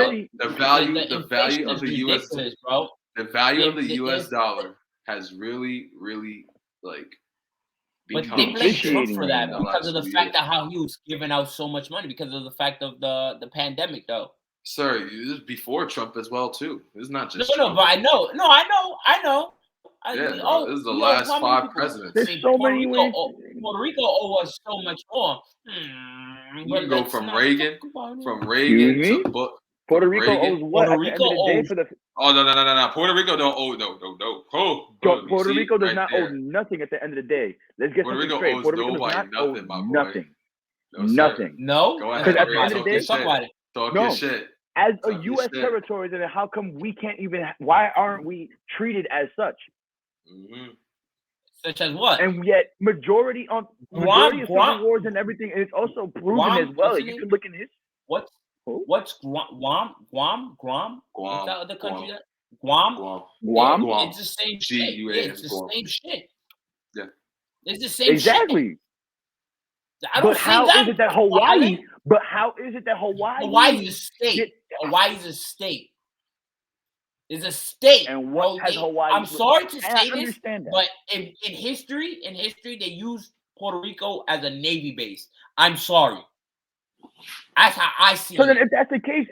the U.S. bro. The value of the U.S. dollar has really become. But they blame Trump for that because of the fact that how he was giving out so much money because of the fact of the pandemic, though. Sir, this is before Trump as well too. This is not just Trump. But I know. No, I know. This is the last 5 presidents. There's so many ways. Puerto Rico owe us so much more. You can go from Reagan to Bush. Puerto Rico owes what? Puerto Rico owes. Oh no! Puerto Rico don't owe no. Puerto Rico does not owe nothing at the end of the day. Let's get something straight. Puerto Rico does not owe nothing. Nothing. No. Because at the end of the day, talk your shit. As a U.S. territory, then how come we can't even? Why aren't we treated as such? Mm-hmm. Such as what? And yet, majority of civil wars and everything, and it's also proven as well. You can look in history. What's Guam? What's that other country? Guam. It's the same shit. It's the same shit. Yeah. It's the same exactly. Shit. But how is it that Hawaii? But how is it that Hawaii? Hawaii's a state. Hawaii's a state. It's a state. And what has Hawaii? I'm sorry to say this, but in history, they use Puerto Rico as a Navy base. I'm sorry. That's how I see it. So then, if that's the case,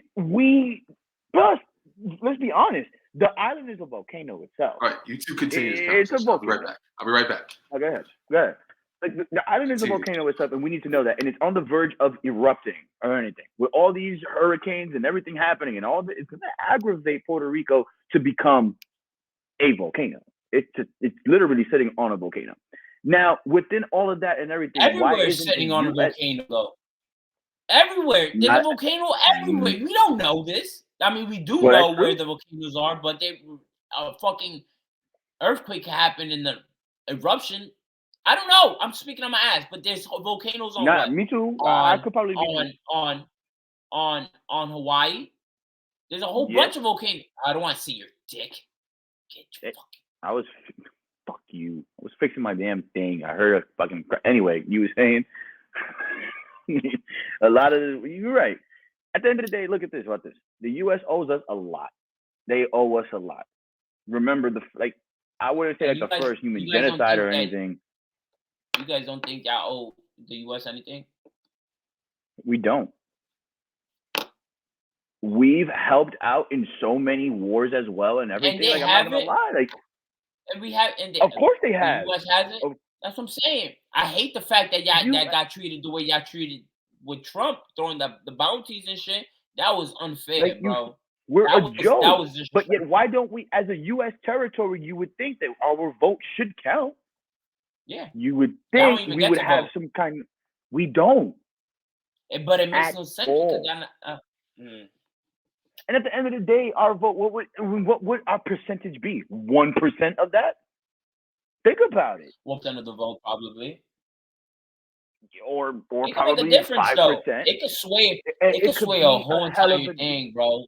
let's be honest. The island is a volcano itself. All right, you two continue this conversation. It's a volcano. I'll be right back. Oh, go ahead. Like the island is a volcano itself, and we need to know that. And it's on the verge of erupting or anything. With all these hurricanes and everything happening, and all it's going to aggravate Puerto Rico to become a volcano. It's literally sitting on a volcano. Now, within all of that and everything, everywhere is sitting on a volcano, though. Everywhere. There's a volcano everywhere. We don't know this. I mean, we do know where the volcanoes are, but a fucking earthquake happened in the eruption. I don't know. I'm speaking on my ass, but there's volcanoes on. Me too. I could probably on on Hawaii. There's a whole bunch of volcanoes. I don't want to see your dick. Fuck you. I was fixing my damn thing. I heard a fucking. Anyway, you were saying a lot of. You're right. At the end of the day, look at this. About this. The U.S. owes us a lot. They owe us a lot. Remember I wouldn't say the first human genocide or anything. You guys don't think y'all owe the U.S. anything? We don't. We've helped out in so many wars as well and everything. And they I'm not gonna lie. And we have. Of course they have. The U.S. has it. That's what I'm saying. I hate the fact that y'all got treated the way y'all treated with Trump, throwing the bounties and shit. That was unfair, bro. We're a joke. But yet, why don't we, as a U.S. territory, you would think that our vote should count. Yeah. You would think we would have some kind. We don't. But it makes no sense because And at the end of the day, our vote, what would our percentage be? 1% of that? Think about it. 1% of the vote, probably. Or it probably make a difference, 5%. Though. It could sway. It could sway a whole entire thing, bro.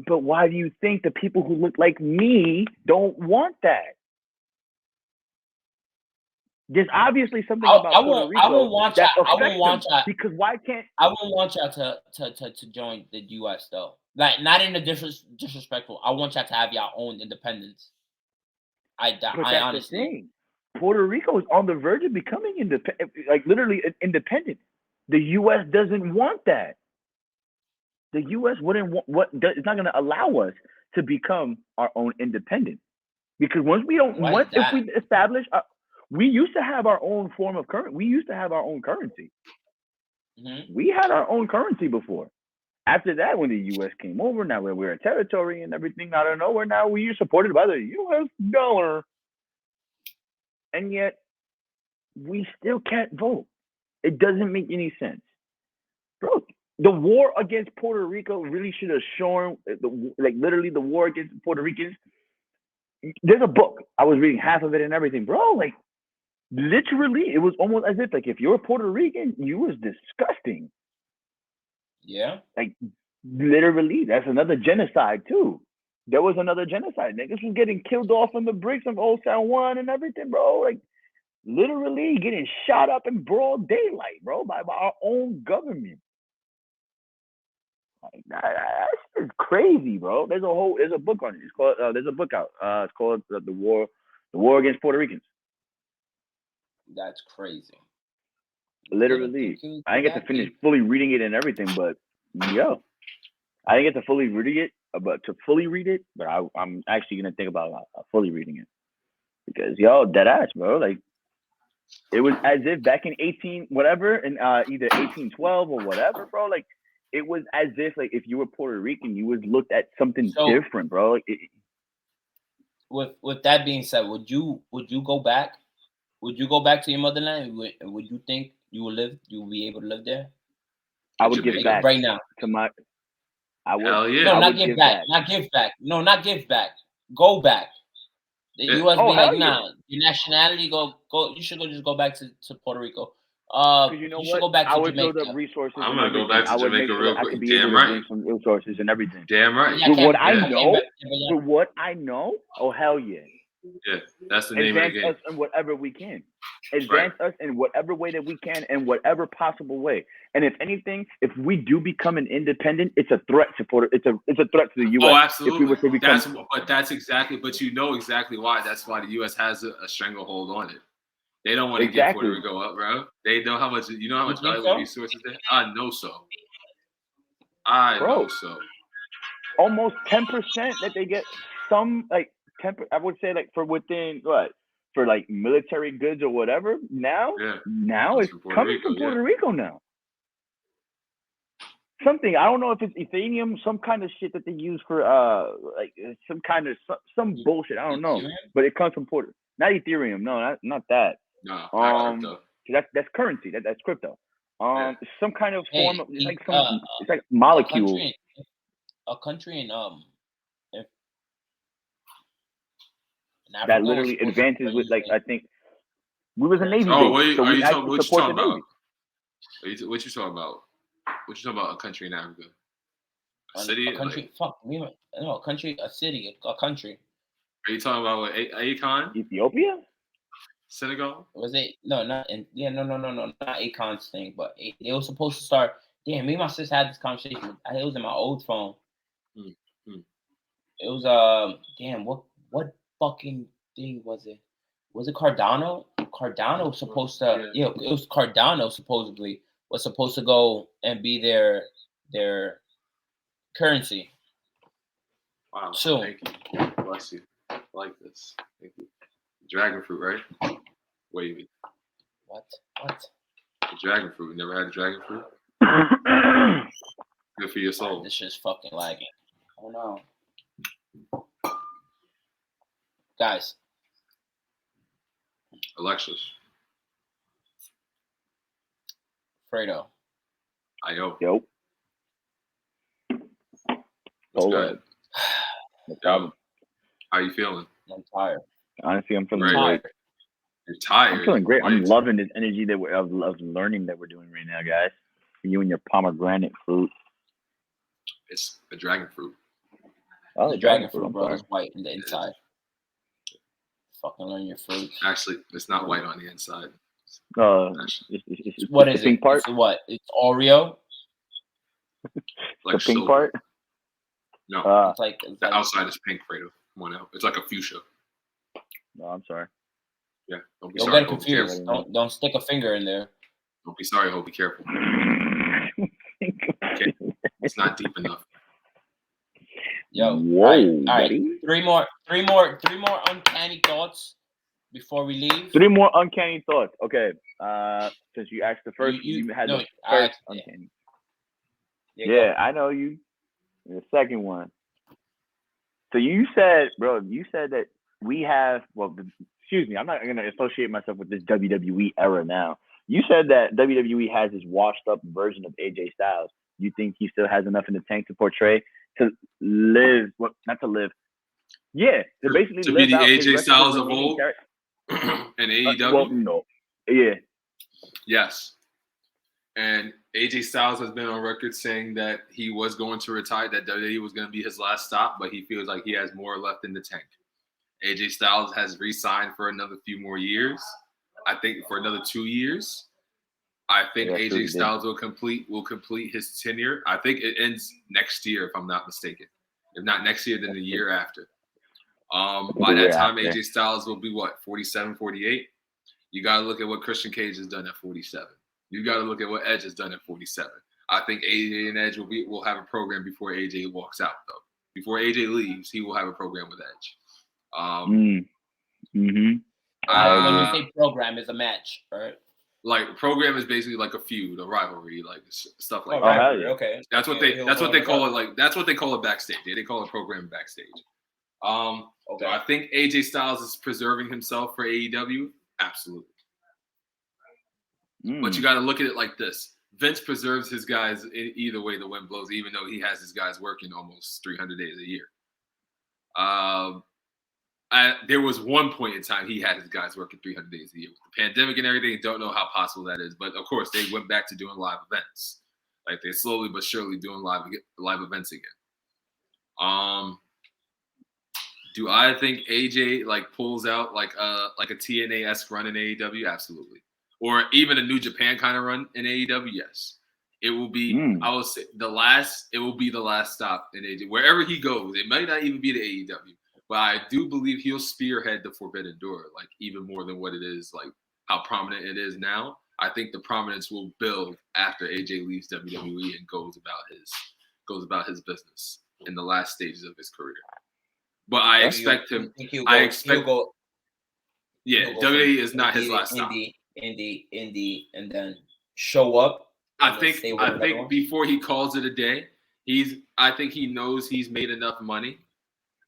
But why do you think the people who look like me don't want that? There's obviously something about Puerto Rico. I won't want y'all. Because why can't I won't want y'all to join the U.S. though. Like not in a disrespectful. I want y'all to have your own independence. I honestly. The thing. Puerto Rico is on the verge of becoming independent, like literally independent. The U.S. doesn't want that. The U.S. wouldn't want it's not going to allow us to become our own independent because once we establish. We used to have our own form of currency. We used to have our own currency. Mm-hmm. We had our own currency before. After that, when the U.S. came over, now we're a territory and everything out of nowhere. Now we are supported by the U.S. dollar. And yet, we still can't vote. It doesn't make any sense. Bro, the war against Puerto Rico really should have shown, literally the war against Puerto Ricans. There's a book. I was reading half of it and everything. Bro, literally, it was almost as if, if you're Puerto Rican, you was disgusting. Yeah. Literally, that's another genocide, too. There was another genocide. Niggas was getting killed off in the bricks of Old San Juan and everything, bro. Literally getting shot up in broad daylight, bro, by our own government. That's crazy, bro. There's a book on it. It's called, there's a book out. It's called The War Against Puerto Ricans. That's crazy. Literally. I didn't get to finish fully reading it and everything, but I didn't get to fully read it, but I'm actually going to think about fully reading it. Because, dead ass, bro. It was as if back in either 1812 or whatever, bro. It was as if, if you were Puerto Rican, you was looked at something different, bro. With that being said, would you go back? Would you go back to your motherland? Would you think you will be able to live there? I would give back right now to my. I would. Hell yeah. No, not give back. Not give back. No, not give back. Go back. The U.S. be nah. Your nationality, go. You should just go back to Puerto Rico. You know should go back to I would Jamaica. build up resources. I'm gonna go back to Jamaica real quick. I could be able to bring some resources and everything. Damn right. For what I know, oh hell yeah. Yeah, that's the name of the game. Advance us in whatever we can. Advance us in whatever way that we can, in whatever possible way. And if anything, if we do become an independent, it's a threat to It's a threat to the U.S. Oh, absolutely. If we were to become, but you know exactly why. That's why the U.S. has a stranglehold on it. They don't want to get Puerto Rico up, bro. They know how much. You know how much valuable resources there. I know so. Know so. Almost 10% that they get. Some 10%. I would say for military goods or whatever. Now it's coming from Puerto Rico now. Something I don't know if it's Ethereum, some kind of shit that they use for some kind of some bullshit. I don't know, but it comes from Puerto. Not Ethereum. No, not that. No, that's currency. That's crypto. Some kind of form of it's like molecules. A country in that literally advances with I think we was a Navy base. What you talking about? What you talking about? What you talking about? A country in Africa? A city? A country? Like, fuck me. No, a country, a city, a country. Are you talking about what, Akon? Ethiopia? Senegal? Was it? No, not in. Yeah, no, not Akon's thing. But they were supposed to start. Damn, me and my sister had this conversation. It was in my old phone. Mm-hmm. It was damn, what fucking thing was it? Was it Cardano? Cardano was supposed to it was Cardano supposedly was supposed to go and be their currency. Wow. Soon. Thank you. Bless you. I like this. Thank you. Dragon fruit, right? Wavy. What? The dragon fruit. You never had dragon fruit? Good for your soul. This shit's fucking lagging. Oh no. Guys. Alexis. Fredo. Yo. Polo. No problem. How you feeling? I'm tired. Honestly, I'm feeling great. You're tired. I'm feeling great. I'm loving this energy that of learning that we're doing right now, guys. For you and your pomegranate fruit. It's a dragon fruit. Oh, the dragon fruit, bro. It's white in the inside. Fucking learn your fruits. Actually, it's not white on the inside. It's what is it? Pink part? It's what? It's Oreo. Like the pink silver. Part? No. It's like the outside is pink, Fredo. Come on out. It's like a fuchsia. No, I'm sorry. Yeah. Don't get confused. Don't stick a finger in there. Don't be sorry. Be careful. Okay. It's not deep enough. Yo, whoa, all right. Three more uncanny thoughts before we leave. 3 more uncanny thoughts. Okay. Since you asked the first, you had the first uncanny. Yeah, I know you. The second one. So you said that we have. Well, excuse me. I'm not going to associate myself with this WWE era now. You said that WWE has this washed-up version of AJ Styles. You think he still has enough in the tank to portray? To live, not to live. Yeah, to basically to live be the out AJ Styles of old and AEW. Well, no, yeah, yes, and AJ Styles has been on record saying that he was going to retire, that WWE was going to be his last stop, but he feels like he has more left in the tank. AJ Styles has re-signed for another few more years. I think for another 2 years. I think AJ Styles will complete his tenure. I think it ends next year, if I'm not mistaken. If not next year, then the year after. By that time, AJ Styles will be what, 47, 48? You got to look at what Christian Cage has done at 47. You got to look at what Edge has done at 47. I think AJ and Edge will have a program before AJ walks out, though. Before AJ leaves, he will have a program with Edge. When you say program, is a match, right? Like program is basically like a feud, a rivalry, like stuff like that. Rivalry, okay. That's what they call it. Like that's what they call it backstage. They call it program backstage. Okay. I think AJ Styles is preserving himself for AEW. Absolutely. But you got to look at it like this: Vince preserves his guys in either way the wind blows, even though he has his guys working almost 300 days a year. There was one point in time he had his guys working 300 days a year. With the pandemic and everything, don't know how possible that is. But, of course, they went back to doing live events. Like, they're slowly but surely doing live events again. Do I think AJ, pulls out, a TNA-esque run in AEW? Absolutely. Or even a New Japan kind of run in AEW? Yes. It will be, I would say, it will be the last stop in AEW. Wherever he goes, it might not even be to AEW. But I do believe he'll spearhead the Forbidden Door, even more than what it is, how prominent it is now. I think the prominence will build after AJ leaves WWE and goes about his business in the last stages of his career. But I expect him. WWE is not his last stop. Indie, and then show up. I think before he calls it a day, I think he knows he's made enough money.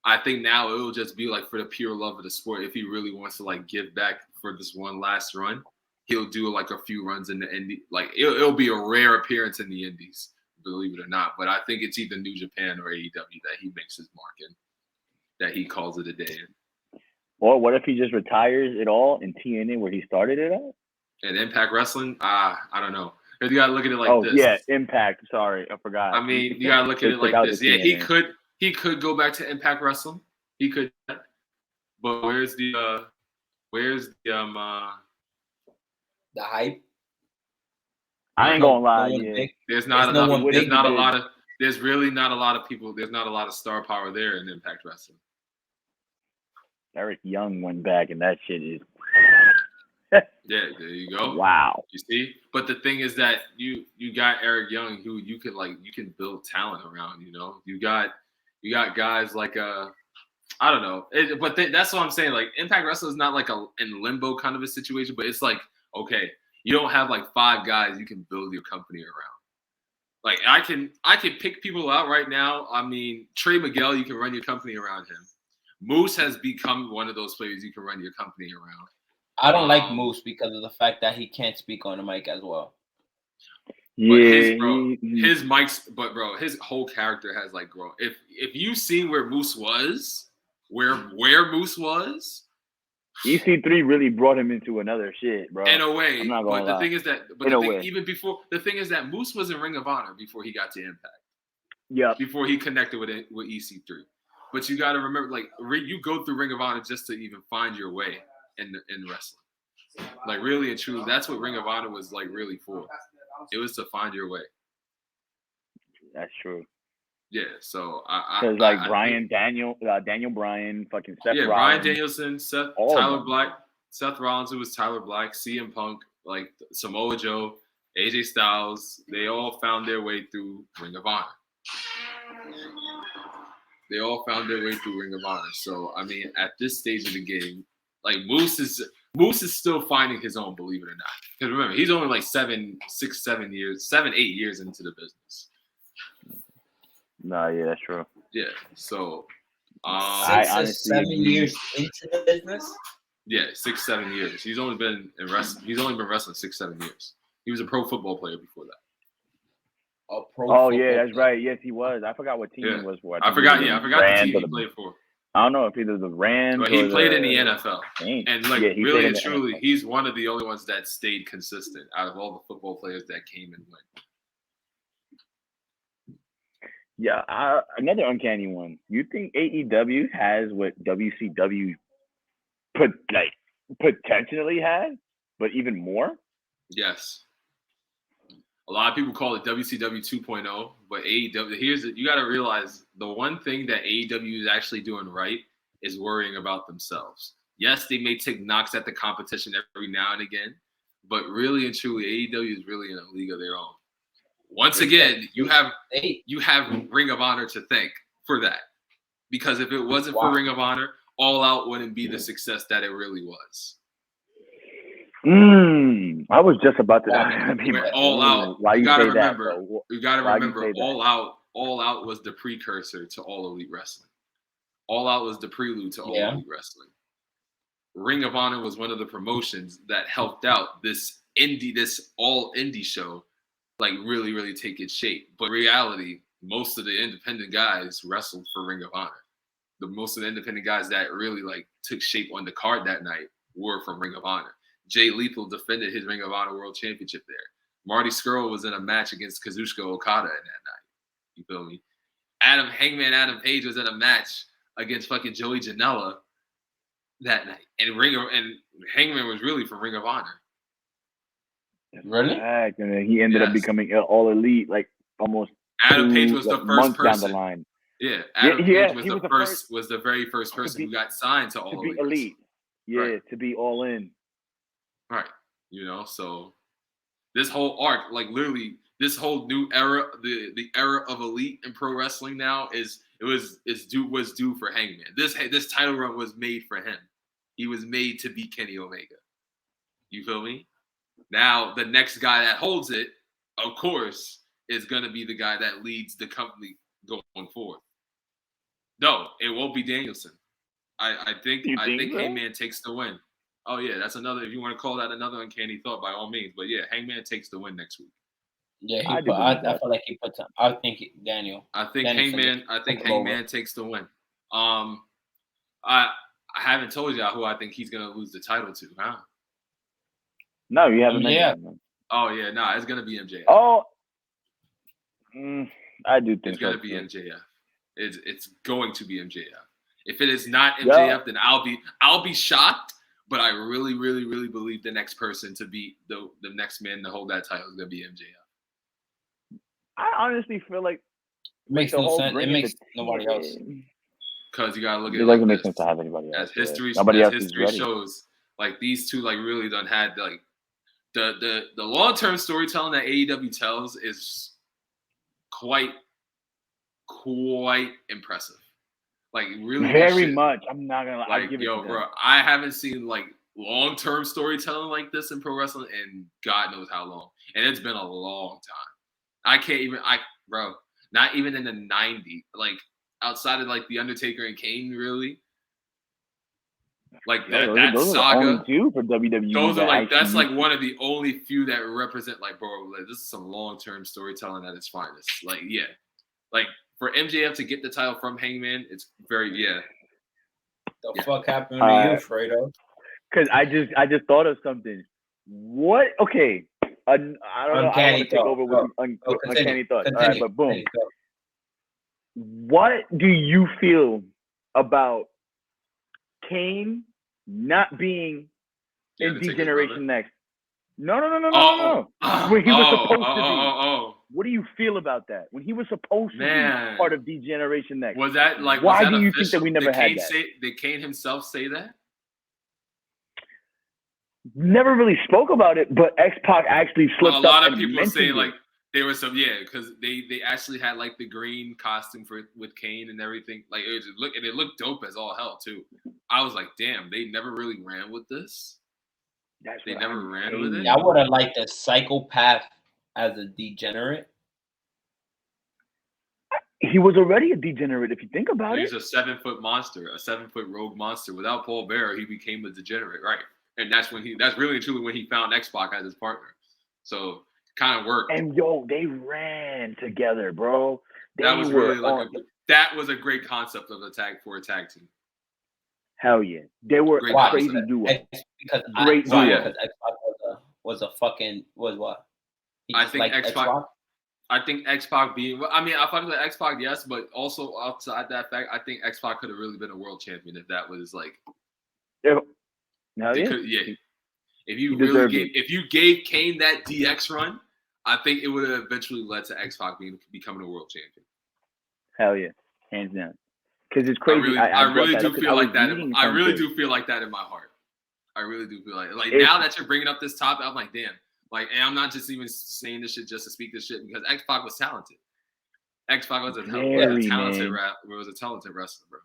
I think now it will just be for the pure love of the sport. If he really wants to give back for this one last run, he'll do a few runs in the indie. It'll be a rare appearance in the indies, believe it or not. But I think it's either New Japan or AEW that he makes his mark in, that he calls it a day in. Or what if he just retires it all in TNA where he started it at? And Impact Wrestling, I don't know. You gotta look at it like this. Yeah, Impact. Sorry, I forgot. I mean, you gotta look at it like this. Yeah, he could go back to Impact Wrestling. He could, but where's the hype? I ain't gonna lie. There's really not a lot of people. There's not a lot of star power there in Impact Wrestling. Eric Young went back, and that shit is. Yeah, there you go. Wow. You see, but the thing is that you got Eric Young, who you can build talent around. You know, you got guys like I don't know, but that's what I'm saying. Like Impact Wrestling is not like in limbo kind of a situation, but it's like, okay, you don't have like 5 guys you can build your company around. Like I can pick people out right now. I mean, Trey Miguel, you can run your company around him. Moose has become one of those players you can run your company around. I don't like Moose because of the fact that he can't speak on the mic as well. Yeah, his mics, but bro, his whole character has like grown. If you seen where Moose was, where Moose was, EC3 really brought him into another shit, bro. In a way, I'm not gonna lie. The thing is that, the thing is that Moose was in Ring of Honor before he got to Impact. Yeah. Before he connected with EC3, but you got to remember, like you go through Ring of Honor just to even find your way in wrestling. Like really and truly, that's what Ring of Honor was like really for. It was to find your way. That's true. Yeah, so because Daniel Bryan, fucking Seth Rollins. Bryan Danielson, Tyler Black, Seth Rollins, who was Tyler Black, CM Punk, like Samoa Joe, AJ Styles, they all found their way through Ring of Honor. So I mean, at this stage of the game, like Moose is still finding his own, believe it or not. Because remember, he's only like 8 years into the business. No, yeah, that's true. Yeah, so 6 or 7 years into the business. Yeah, 6-7 years. He's only been wrestling 6-7 years. He was a pro football player before that. Yeah, that's right. Yes, he was. I forgot what team he was for. I forgot the team he played for. I don't know if either the Rams. But he played in the NFL, and like really and truly, he's one of the only ones that stayed consistent out of all the football players that came and went. Yeah, another uncanny one. You think AEW has what WCW potentially has, but even more? Yes. A lot of people call it WCW 2.0, but AEW, you got to realize the one thing that AEW is actually doing right is worrying about themselves. Yes, they may take knocks at the competition every now and again, but really and truly, AEW is really in a league of their own. Once again, you have Ring of Honor to thank for that. Because if it wasn't for Ring of Honor, All Out wouldn't be the success that it really was. I was just about to. All Out. Why you gotta say remember, that? You got to remember, All Out was the precursor to All Elite Wrestling. All Out was the prelude to All Elite Wrestling. Ring of Honor was one of the promotions that helped out this all indie show, like really, really take its shape. But in reality, most of the independent guys wrestled for Ring of Honor. Most of the independent guys that really like took shape on the card that night were from Ring of Honor. Jay Lethal defended his Ring of Honor World Championship there. Marty Scurll was in a match against Kazuchika Okada in that night. You feel me? Hangman Adam Page was in a match against fucking Joey Janela that night. And Hangman was really from Ring of Honor. Really? And then he ended up becoming All Elite, like almost. Adam Page was the first person down the line. Yeah, Adam Page was the very first person who got signed to All Elite. Yeah, right. To be All In. Right. You know, so this whole arc, like literally, this whole new era, the era of Elite in pro wrestling now was due for Hangman. This title run was made for him. He was made to beat Kenny Omega. You feel me? Now the next guy that holds it, of course, is gonna be the guy that leads the company going forward. No, it won't be Danielson. I think Hangman takes the win. Oh yeah, that's another. If you want to call that another uncanny thought, by all means. But yeah, Hangman takes the win next week. Yeah, I feel like he puts. I think Daniel. I think Hangman takes the win. I haven't told y'all who I think he's gonna lose the title to, huh? No, you haven't mentioned him. Oh yeah, nah, it's gonna be MJF. Oh, I do think it's gonna be MJF. It's going to be MJF. If it is not MJF, then I'll be shocked. But I really, really, really believe the next person to be the next man to hold that title is gonna be MJF. I honestly feel like it makes no sense. It makes nobody else. Because you gotta look at it. Doesn't make sense to have anybody else. As history shows, like these two like really done had like the long-term storytelling that AEW tells is quite impressive. Like really very much. I'm not gonna lie. Like bro, I haven't seen like long-term storytelling like this in pro wrestling in God knows how long, and it's been a long time. Bro, not even in the 90s, like outside of like the Undertaker and Kane, really. Like that those saga. Are the only two for WWE. Those are like that's like one of the only few that represent like, bro, like, this is some long-term storytelling at its finest. Like like for MJF to get the title from Hangman, it's very The fuck happened to you, Fredo? Because I just thought of something. What? Okay. I don't know. I don't want to take over with uncanny thoughts. All right, but boom. What do you feel about Kane not being in D-Generation Next? No. When he was supposed to be. What do you feel about that? When he was supposed to be part of D-Generation Next. Was that like? Why do you think that we never had that? Did Kane himself say that? Never really spoke about it, but X-Pac actually slipped up. A lot of people say like there was some because they actually had like the green costume with Kane and everything. Like it looked dope as all hell too. I was like, damn, they never really ran with this. They never ran with it. I would have liked a psychopath as a degenerate. He was already a degenerate if you think about it. He's a 7-foot monster, a 7-foot rogue monster. Without Paul Bearer, he became a degenerate, right? And that's really and truly when he found X-Pac as his partner. So kind of worked. And they ran together, bro. That was really that was a great concept of a tag team. Hell yeah, they were a crazy duo. Great duo. Because X-Pac was what? I think X-Pac. I think X-Pac being. I mean, I fuck with X-Pac, yes, but also outside that fact, I think X-Pac could have really been a world champion if that was like. If you gave Kane that DX run, I think it would have eventually led to X-Pac becoming a world champion. Hell yeah, hands down. Because it's crazy. I really do feel like that. I really do feel like that in my heart. I really do feel like now that you're bringing up this topic, I'm like, damn. Like, and I'm not just even saying this shit just to speak this shit because X-Pac was talented. X-Pac was a talented wrestler, bro.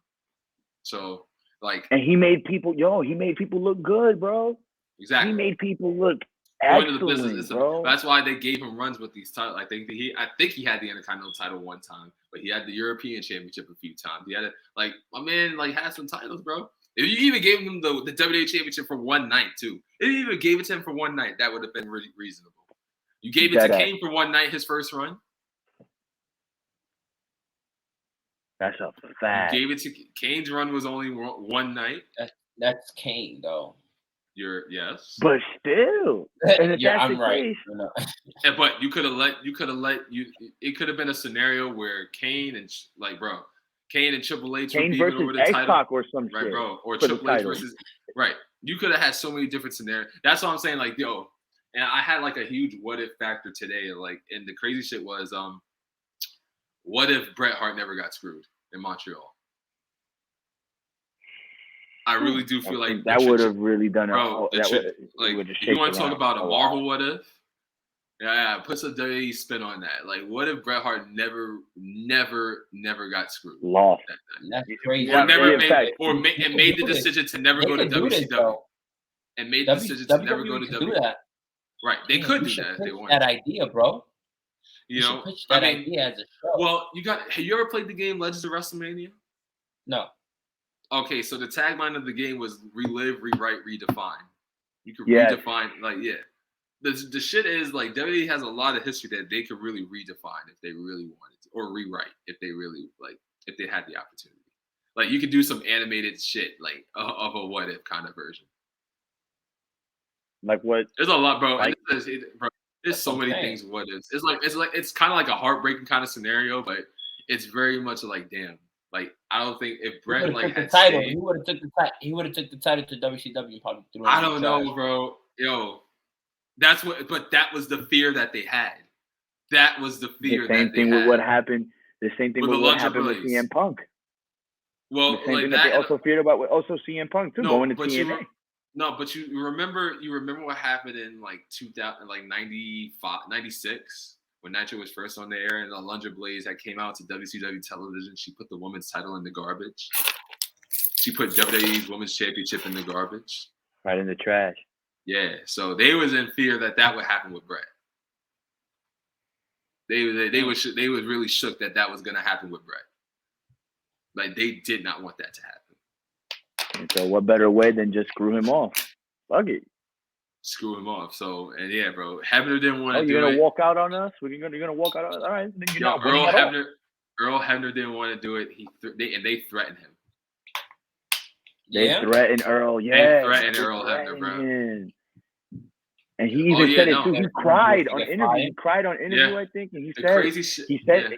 So, like, and he made people look good, bro. Exactly. He made people look excellent, bro. That's why they gave him runs with these titles. I think he had the Intercontinental title one time, but he had the European Championship a few times. He had my man had some titles, bro. If you even gave him the WWE Championship for one night, too. If you even gave it to him for one night, that would have been really reasonable. You gave it to Kane for one night, his first run. That's a fact. You gave it to Kane's run was only one night. That's Kane, though. Yes. But still. I'm right. But you could have it could have been a scenario where Kane and Kane and Triple H Kane versus over the X-Pac title, or some right, shit, bro? Or Triple H versus You could have had so many different scenarios. That's what I'm saying. Like, yo, and I had like a huge what if factor today. Like, and the crazy shit was, what if Bret Hart never got screwed in Montreal? I really do feel like that would have really done it. Bro, if you want to talk about a Marvel what if? Yeah, put some dirty spin on that. Like, what if Bret Hart never got screwed? Lost. That's crazy. Or made the decision to never go to WCW. And made the decision to never go to WWE. Right, they could do that if they wanted. That idea, bro. You know, pitch that idea as a show. Well, have you ever played the game Legends of WrestleMania? No. Okay, so the tagline of the game was relive, rewrite, redefine. You could redefine, the shit is like WWE has a lot of history that they could really redefine if they really wanted to, or rewrite if they really if they had the opportunity. Like you could do some animated shit of a what if kind of version. Like what? There's a lot, bro. Like, bro. There's so many things. What is? It's kind of like a heartbreaking kind of scenario, but it's very much like damn. Like I don't think if Brett like had title, stayed, he would have took the title. He would have took the title to WCW probably. I don't know, bro. Yo, that's what. But that was the fear that they had. That was the fear. The same that thing they with had. what happened. The same thing with what happened with CM Punk. Well, the same thing that they also feared about with also CM Punk too, going to TNA. But you remember what happened in like 2000, like 95, 96 when Nitro was first on the air and Alundra Blaze that came out to WCW television. She put the women's title in the garbage. She put WWE's Women's Championship in the garbage. Right in the trash. Yeah, so they was in fear that would happen with Brett. They was really shook that was gonna happen with Brett. Like they did not want that to happen. And so what better way than just screw him off? Fuck it. Screw him off. So and yeah, bro, Hebner didn't want to do it. You're gonna walk out on us? You're gonna walk out on us? All right, then you're not winning at all. Earl Hebner didn't want to do it. They threatened him. They threatened Earl. Yeah, they threatened Earl Hebner, bro. And he even said it too. He cried on interview. He cried on interview, I think, and he said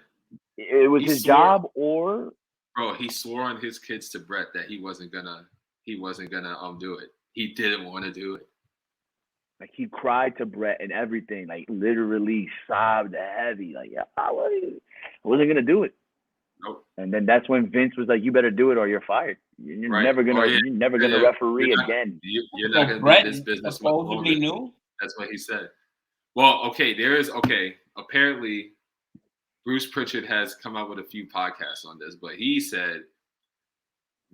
it was his job or. Bro, he swore on his kids to Brett that he wasn't gonna do it. He didn't want to do it. Like he cried to Brett and everything, like literally sobbed heavy. Like I wasn't gonna do it. Nope. And then that's when Vince was like, "You better do it or you're fired. You're never gonna referee again." You're not gonna be in this business. Supposedly knew. That's what he said. Well, apparently. Bruce Pritchard has come out with a few podcasts on this, but he said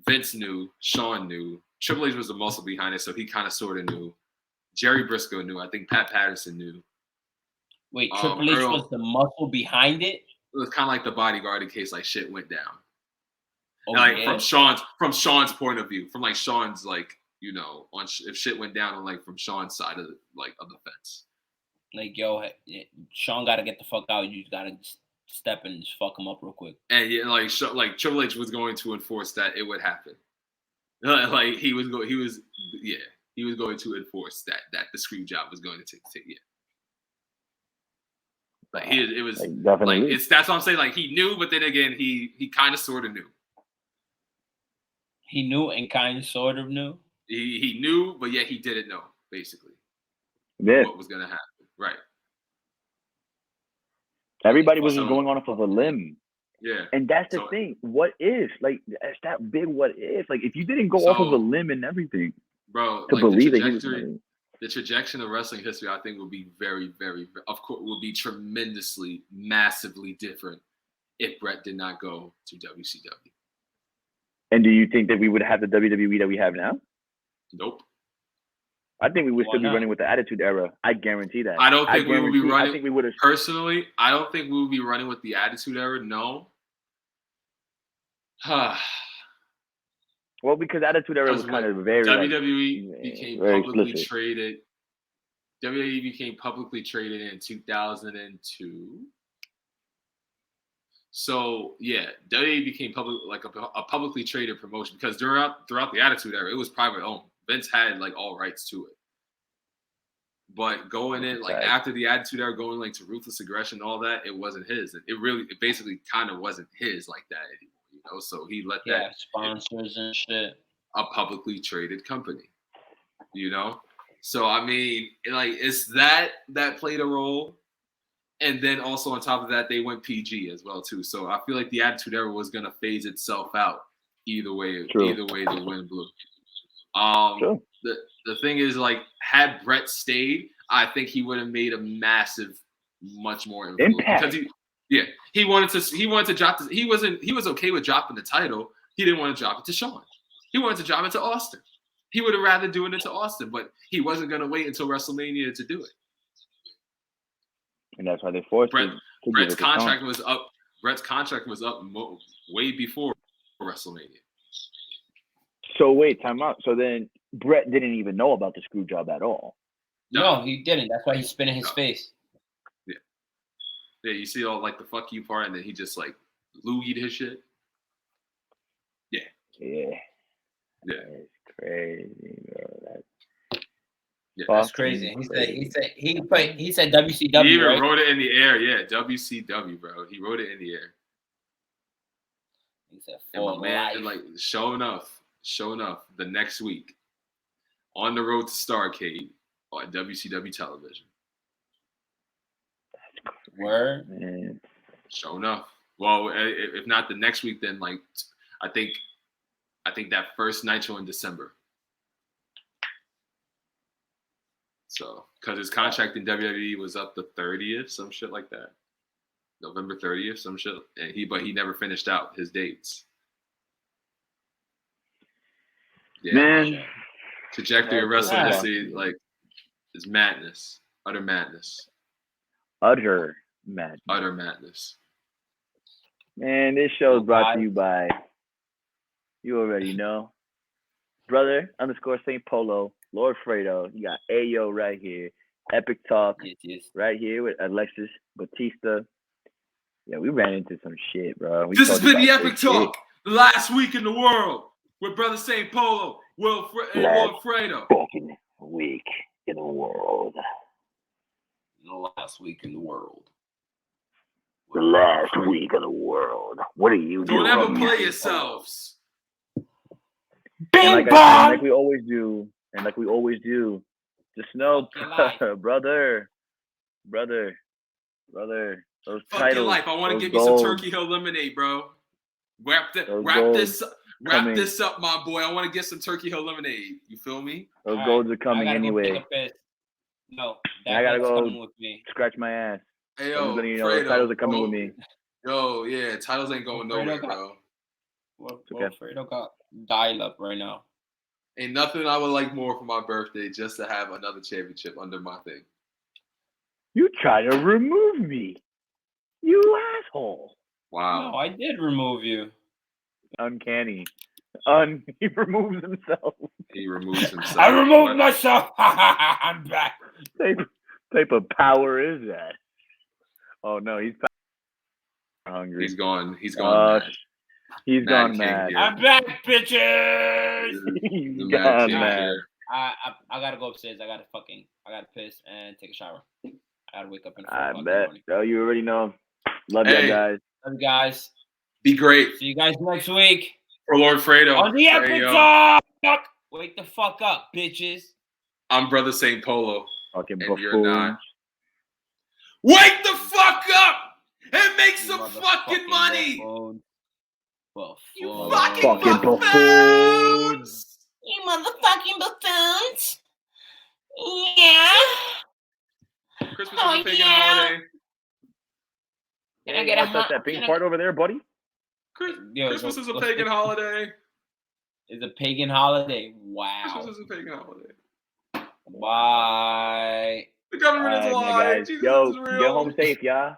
Vince knew, Shawn knew, Triple H was the muscle behind it, so he kind of sort of knew. Jerry Briscoe knew. I think Pat Patterson knew. Wait, Triple H was the muscle behind it? It was kind of like the bodyguard in case like shit went down. Oh, from Shawn's point of view, from like Shawn's like if shit went down on like from Shawn's side of the fence. Like yo, Shawn got to get the fuck out. You just gotta step and just fuck him up real quick. And yeah, like Triple H was going to enforce that it would happen. Like he was going to enforce that the screw job was going to take. Yeah. Like it was definitely. Like that's what I'm saying. Like he knew, but then again, he kind of sort of knew. He knew and kind of sort of knew. He knew, but yet he didn't know. Basically, what was gonna happen. Right. Everybody was just going off of a limb. Yeah. And that's the thing. What if? Like, that's that big what if. Like, if you didn't go off of a limb and everything, bro, to believe that the trajectory of wrestling history, I think, would be very, very, of course, would be tremendously, massively different if Brett did not go to WCW. And do you think that we would have the WWE that we have now? Nope. I think we would still be running with the Attitude Era. I guarantee that. I don't think we would be running. I think we would have. Personally, I don't think we would be running with the Attitude Era. No. Well, because Attitude Era was kind of very. WWE became publicly traded. WWE became publicly traded in 2002. So yeah, WWE became a publicly traded promotion because throughout the Attitude Era, it was private owned. Vince had like all rights to it. But going in like after the Attitude Era, going like to Ruthless Aggression and all that, it wasn't his. It basically kind of wasn't his like that anymore, So he let that sponsors and shit. A publicly traded company, So I mean, like it's that played a role, and then also on top of that, they went PG as well too. So I feel like the Attitude Era was gonna phase itself out either way. True. Either way, the wind blew. Sure. The thing is, like, had Brett stayed, I think he would have made a massive, much more impact. Because he wanted to drop this. He was okay with dropping the title. He didn't want to drop it to Shawn. He wanted to drop it to Austin. He would have rather doing it to Austin, but he wasn't gonna wait until WrestleMania to do it. And that's why they forced him. Brett's contract was up. Brett's contract was up way before WrestleMania. So wait, time out. So then Brett didn't even know about the screw job at all. No, he didn't. That's why he's spinning his face. Yeah. Yeah, you see all like the fuck you part, and then he just like loogied his shit. Yeah. Yeah. Yeah. That's crazy, bro. Yeah, that's crazy. He said WCW. He even right? wrote it in the air. Yeah, WCW, bro. He wrote it in the air. He said and my man, life. like, sure enough, the next week, on the road to Starrcade on WCW television. Word. Man. Sure enough. Well, if not the next week, then like I think that first Nitro in December. So, because his contract in WWE was up the 30th, some shit like that. November 30th, some shit. And he never finished out his dates. Yeah. Man. Trajectory of wrestling is madness. Utter madness. Utter madness. Utter madness. Man, this show is brought to you by, you already know, brother _St. Polo, Lord Fredo. You got Ayo right here, Epic Talk right here with Alexis Batista. Yeah, we ran into some shit, bro. This has been the Epic Talk, the last week in the world with Brother St. Polo, and Lord Fredo. Fucking week in the world. The last week in the world. The last week of the world. What are you doing? Don't ever play yourselves. Bing bong! Like we always do, just know, brother, those fuck titles. Your life. I want to give you some Turkey Hill lemonade, bro. Wrap this up, my boy. I want to get some Turkey Hill lemonade. You feel me? Those golds are coming anyway. No, I gotta go coming with me. Scratch my ass. Hey, yo, Fredo, titles are coming with me. Yo, yeah, titles ain't going nowhere, bro. Fredo got dial up right now. Ain't nothing I would like more for my birthday just to have another championship under my thing. You try to remove me, you asshole. Wow. No, I did remove you. Uncanny. He removes himself. He removes himself. I removed myself. I'm back. Type of power is that? Oh no, he's hungry. He's gone. He's gone mad. He's gone mad. I'm back, bitches. He's gone mad. I gotta go upstairs. I gotta piss and take a shower. I gotta wake up in 4 o'clock in the morning. Oh, you already know. Love you guys. Love you guys. Be great. See you guys next week. For Lord Fredo. On the Epic Talk. Wake the fuck up, bitches. I'm Brother St. Polo. Fucking and buffoon. You're not. Wake the fuck up and make some fucking money. Buffoon. You fucking buffoons. You motherfucking buffoons. Yeah. Christmas is a pagan holiday. Can I get that pink part over there, buddy? Christmas is a pagan holiday. It's a pagan holiday. Wow. Christmas is a pagan holiday. Why? The government is a lie. Jesus is real. Get home safe, y'all.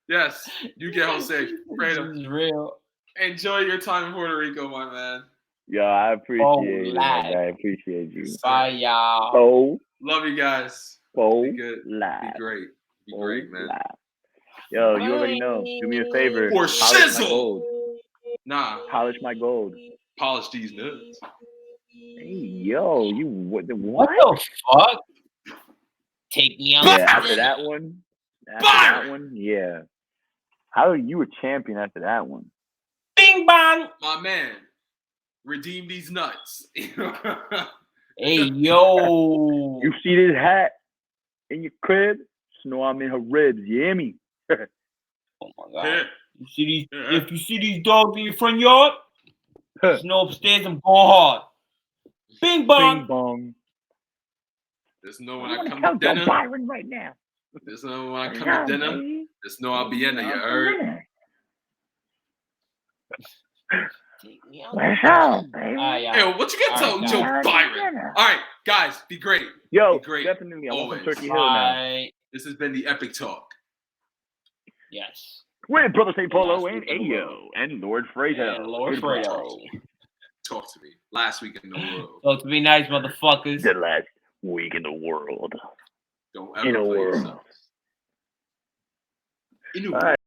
Yes, you get home safe. Fredo. This is real. Enjoy your time in Puerto Rico, my man. Yeah, I appreciate it. I appreciate you. Bye, y'all. Oh. Love you guys. Be good. Live. Be great. Be great, man. Live. Yo, you already know. Do me a favor. For shizzle. Polish my gold. Polish these nuts. Hey, yo, you what? What the fuck? Take me out. Yeah, after that one. Yeah. How are you a champion after that one? Bing bang. My man, redeem these nuts. Hey, yo. You see this hat in your crib? Just know I'm in her ribs. You hear me? Oh my god. You see these? If you see these dogs in your front yard, just know upstairs I'm going hard. Bing bong. Bing bong. There's no when I come to dinner. Byron right now. There's no when I come to dinner. There's no I'll be in there. You heard? Where's home, baby? Hey, what you got to tell Joe Byron? All right, guys, be great. Yo, be great. Definitely. I want some Turkey Hill now. This has been the Epic Talk. Yes. With Brother St. Polo and Ayo and Lord Fredo. Lord Fredo. Talk to me. Last week in the world. Talk to me nice, motherfuckers. The last week in the world. Don't ever play yourself. All right.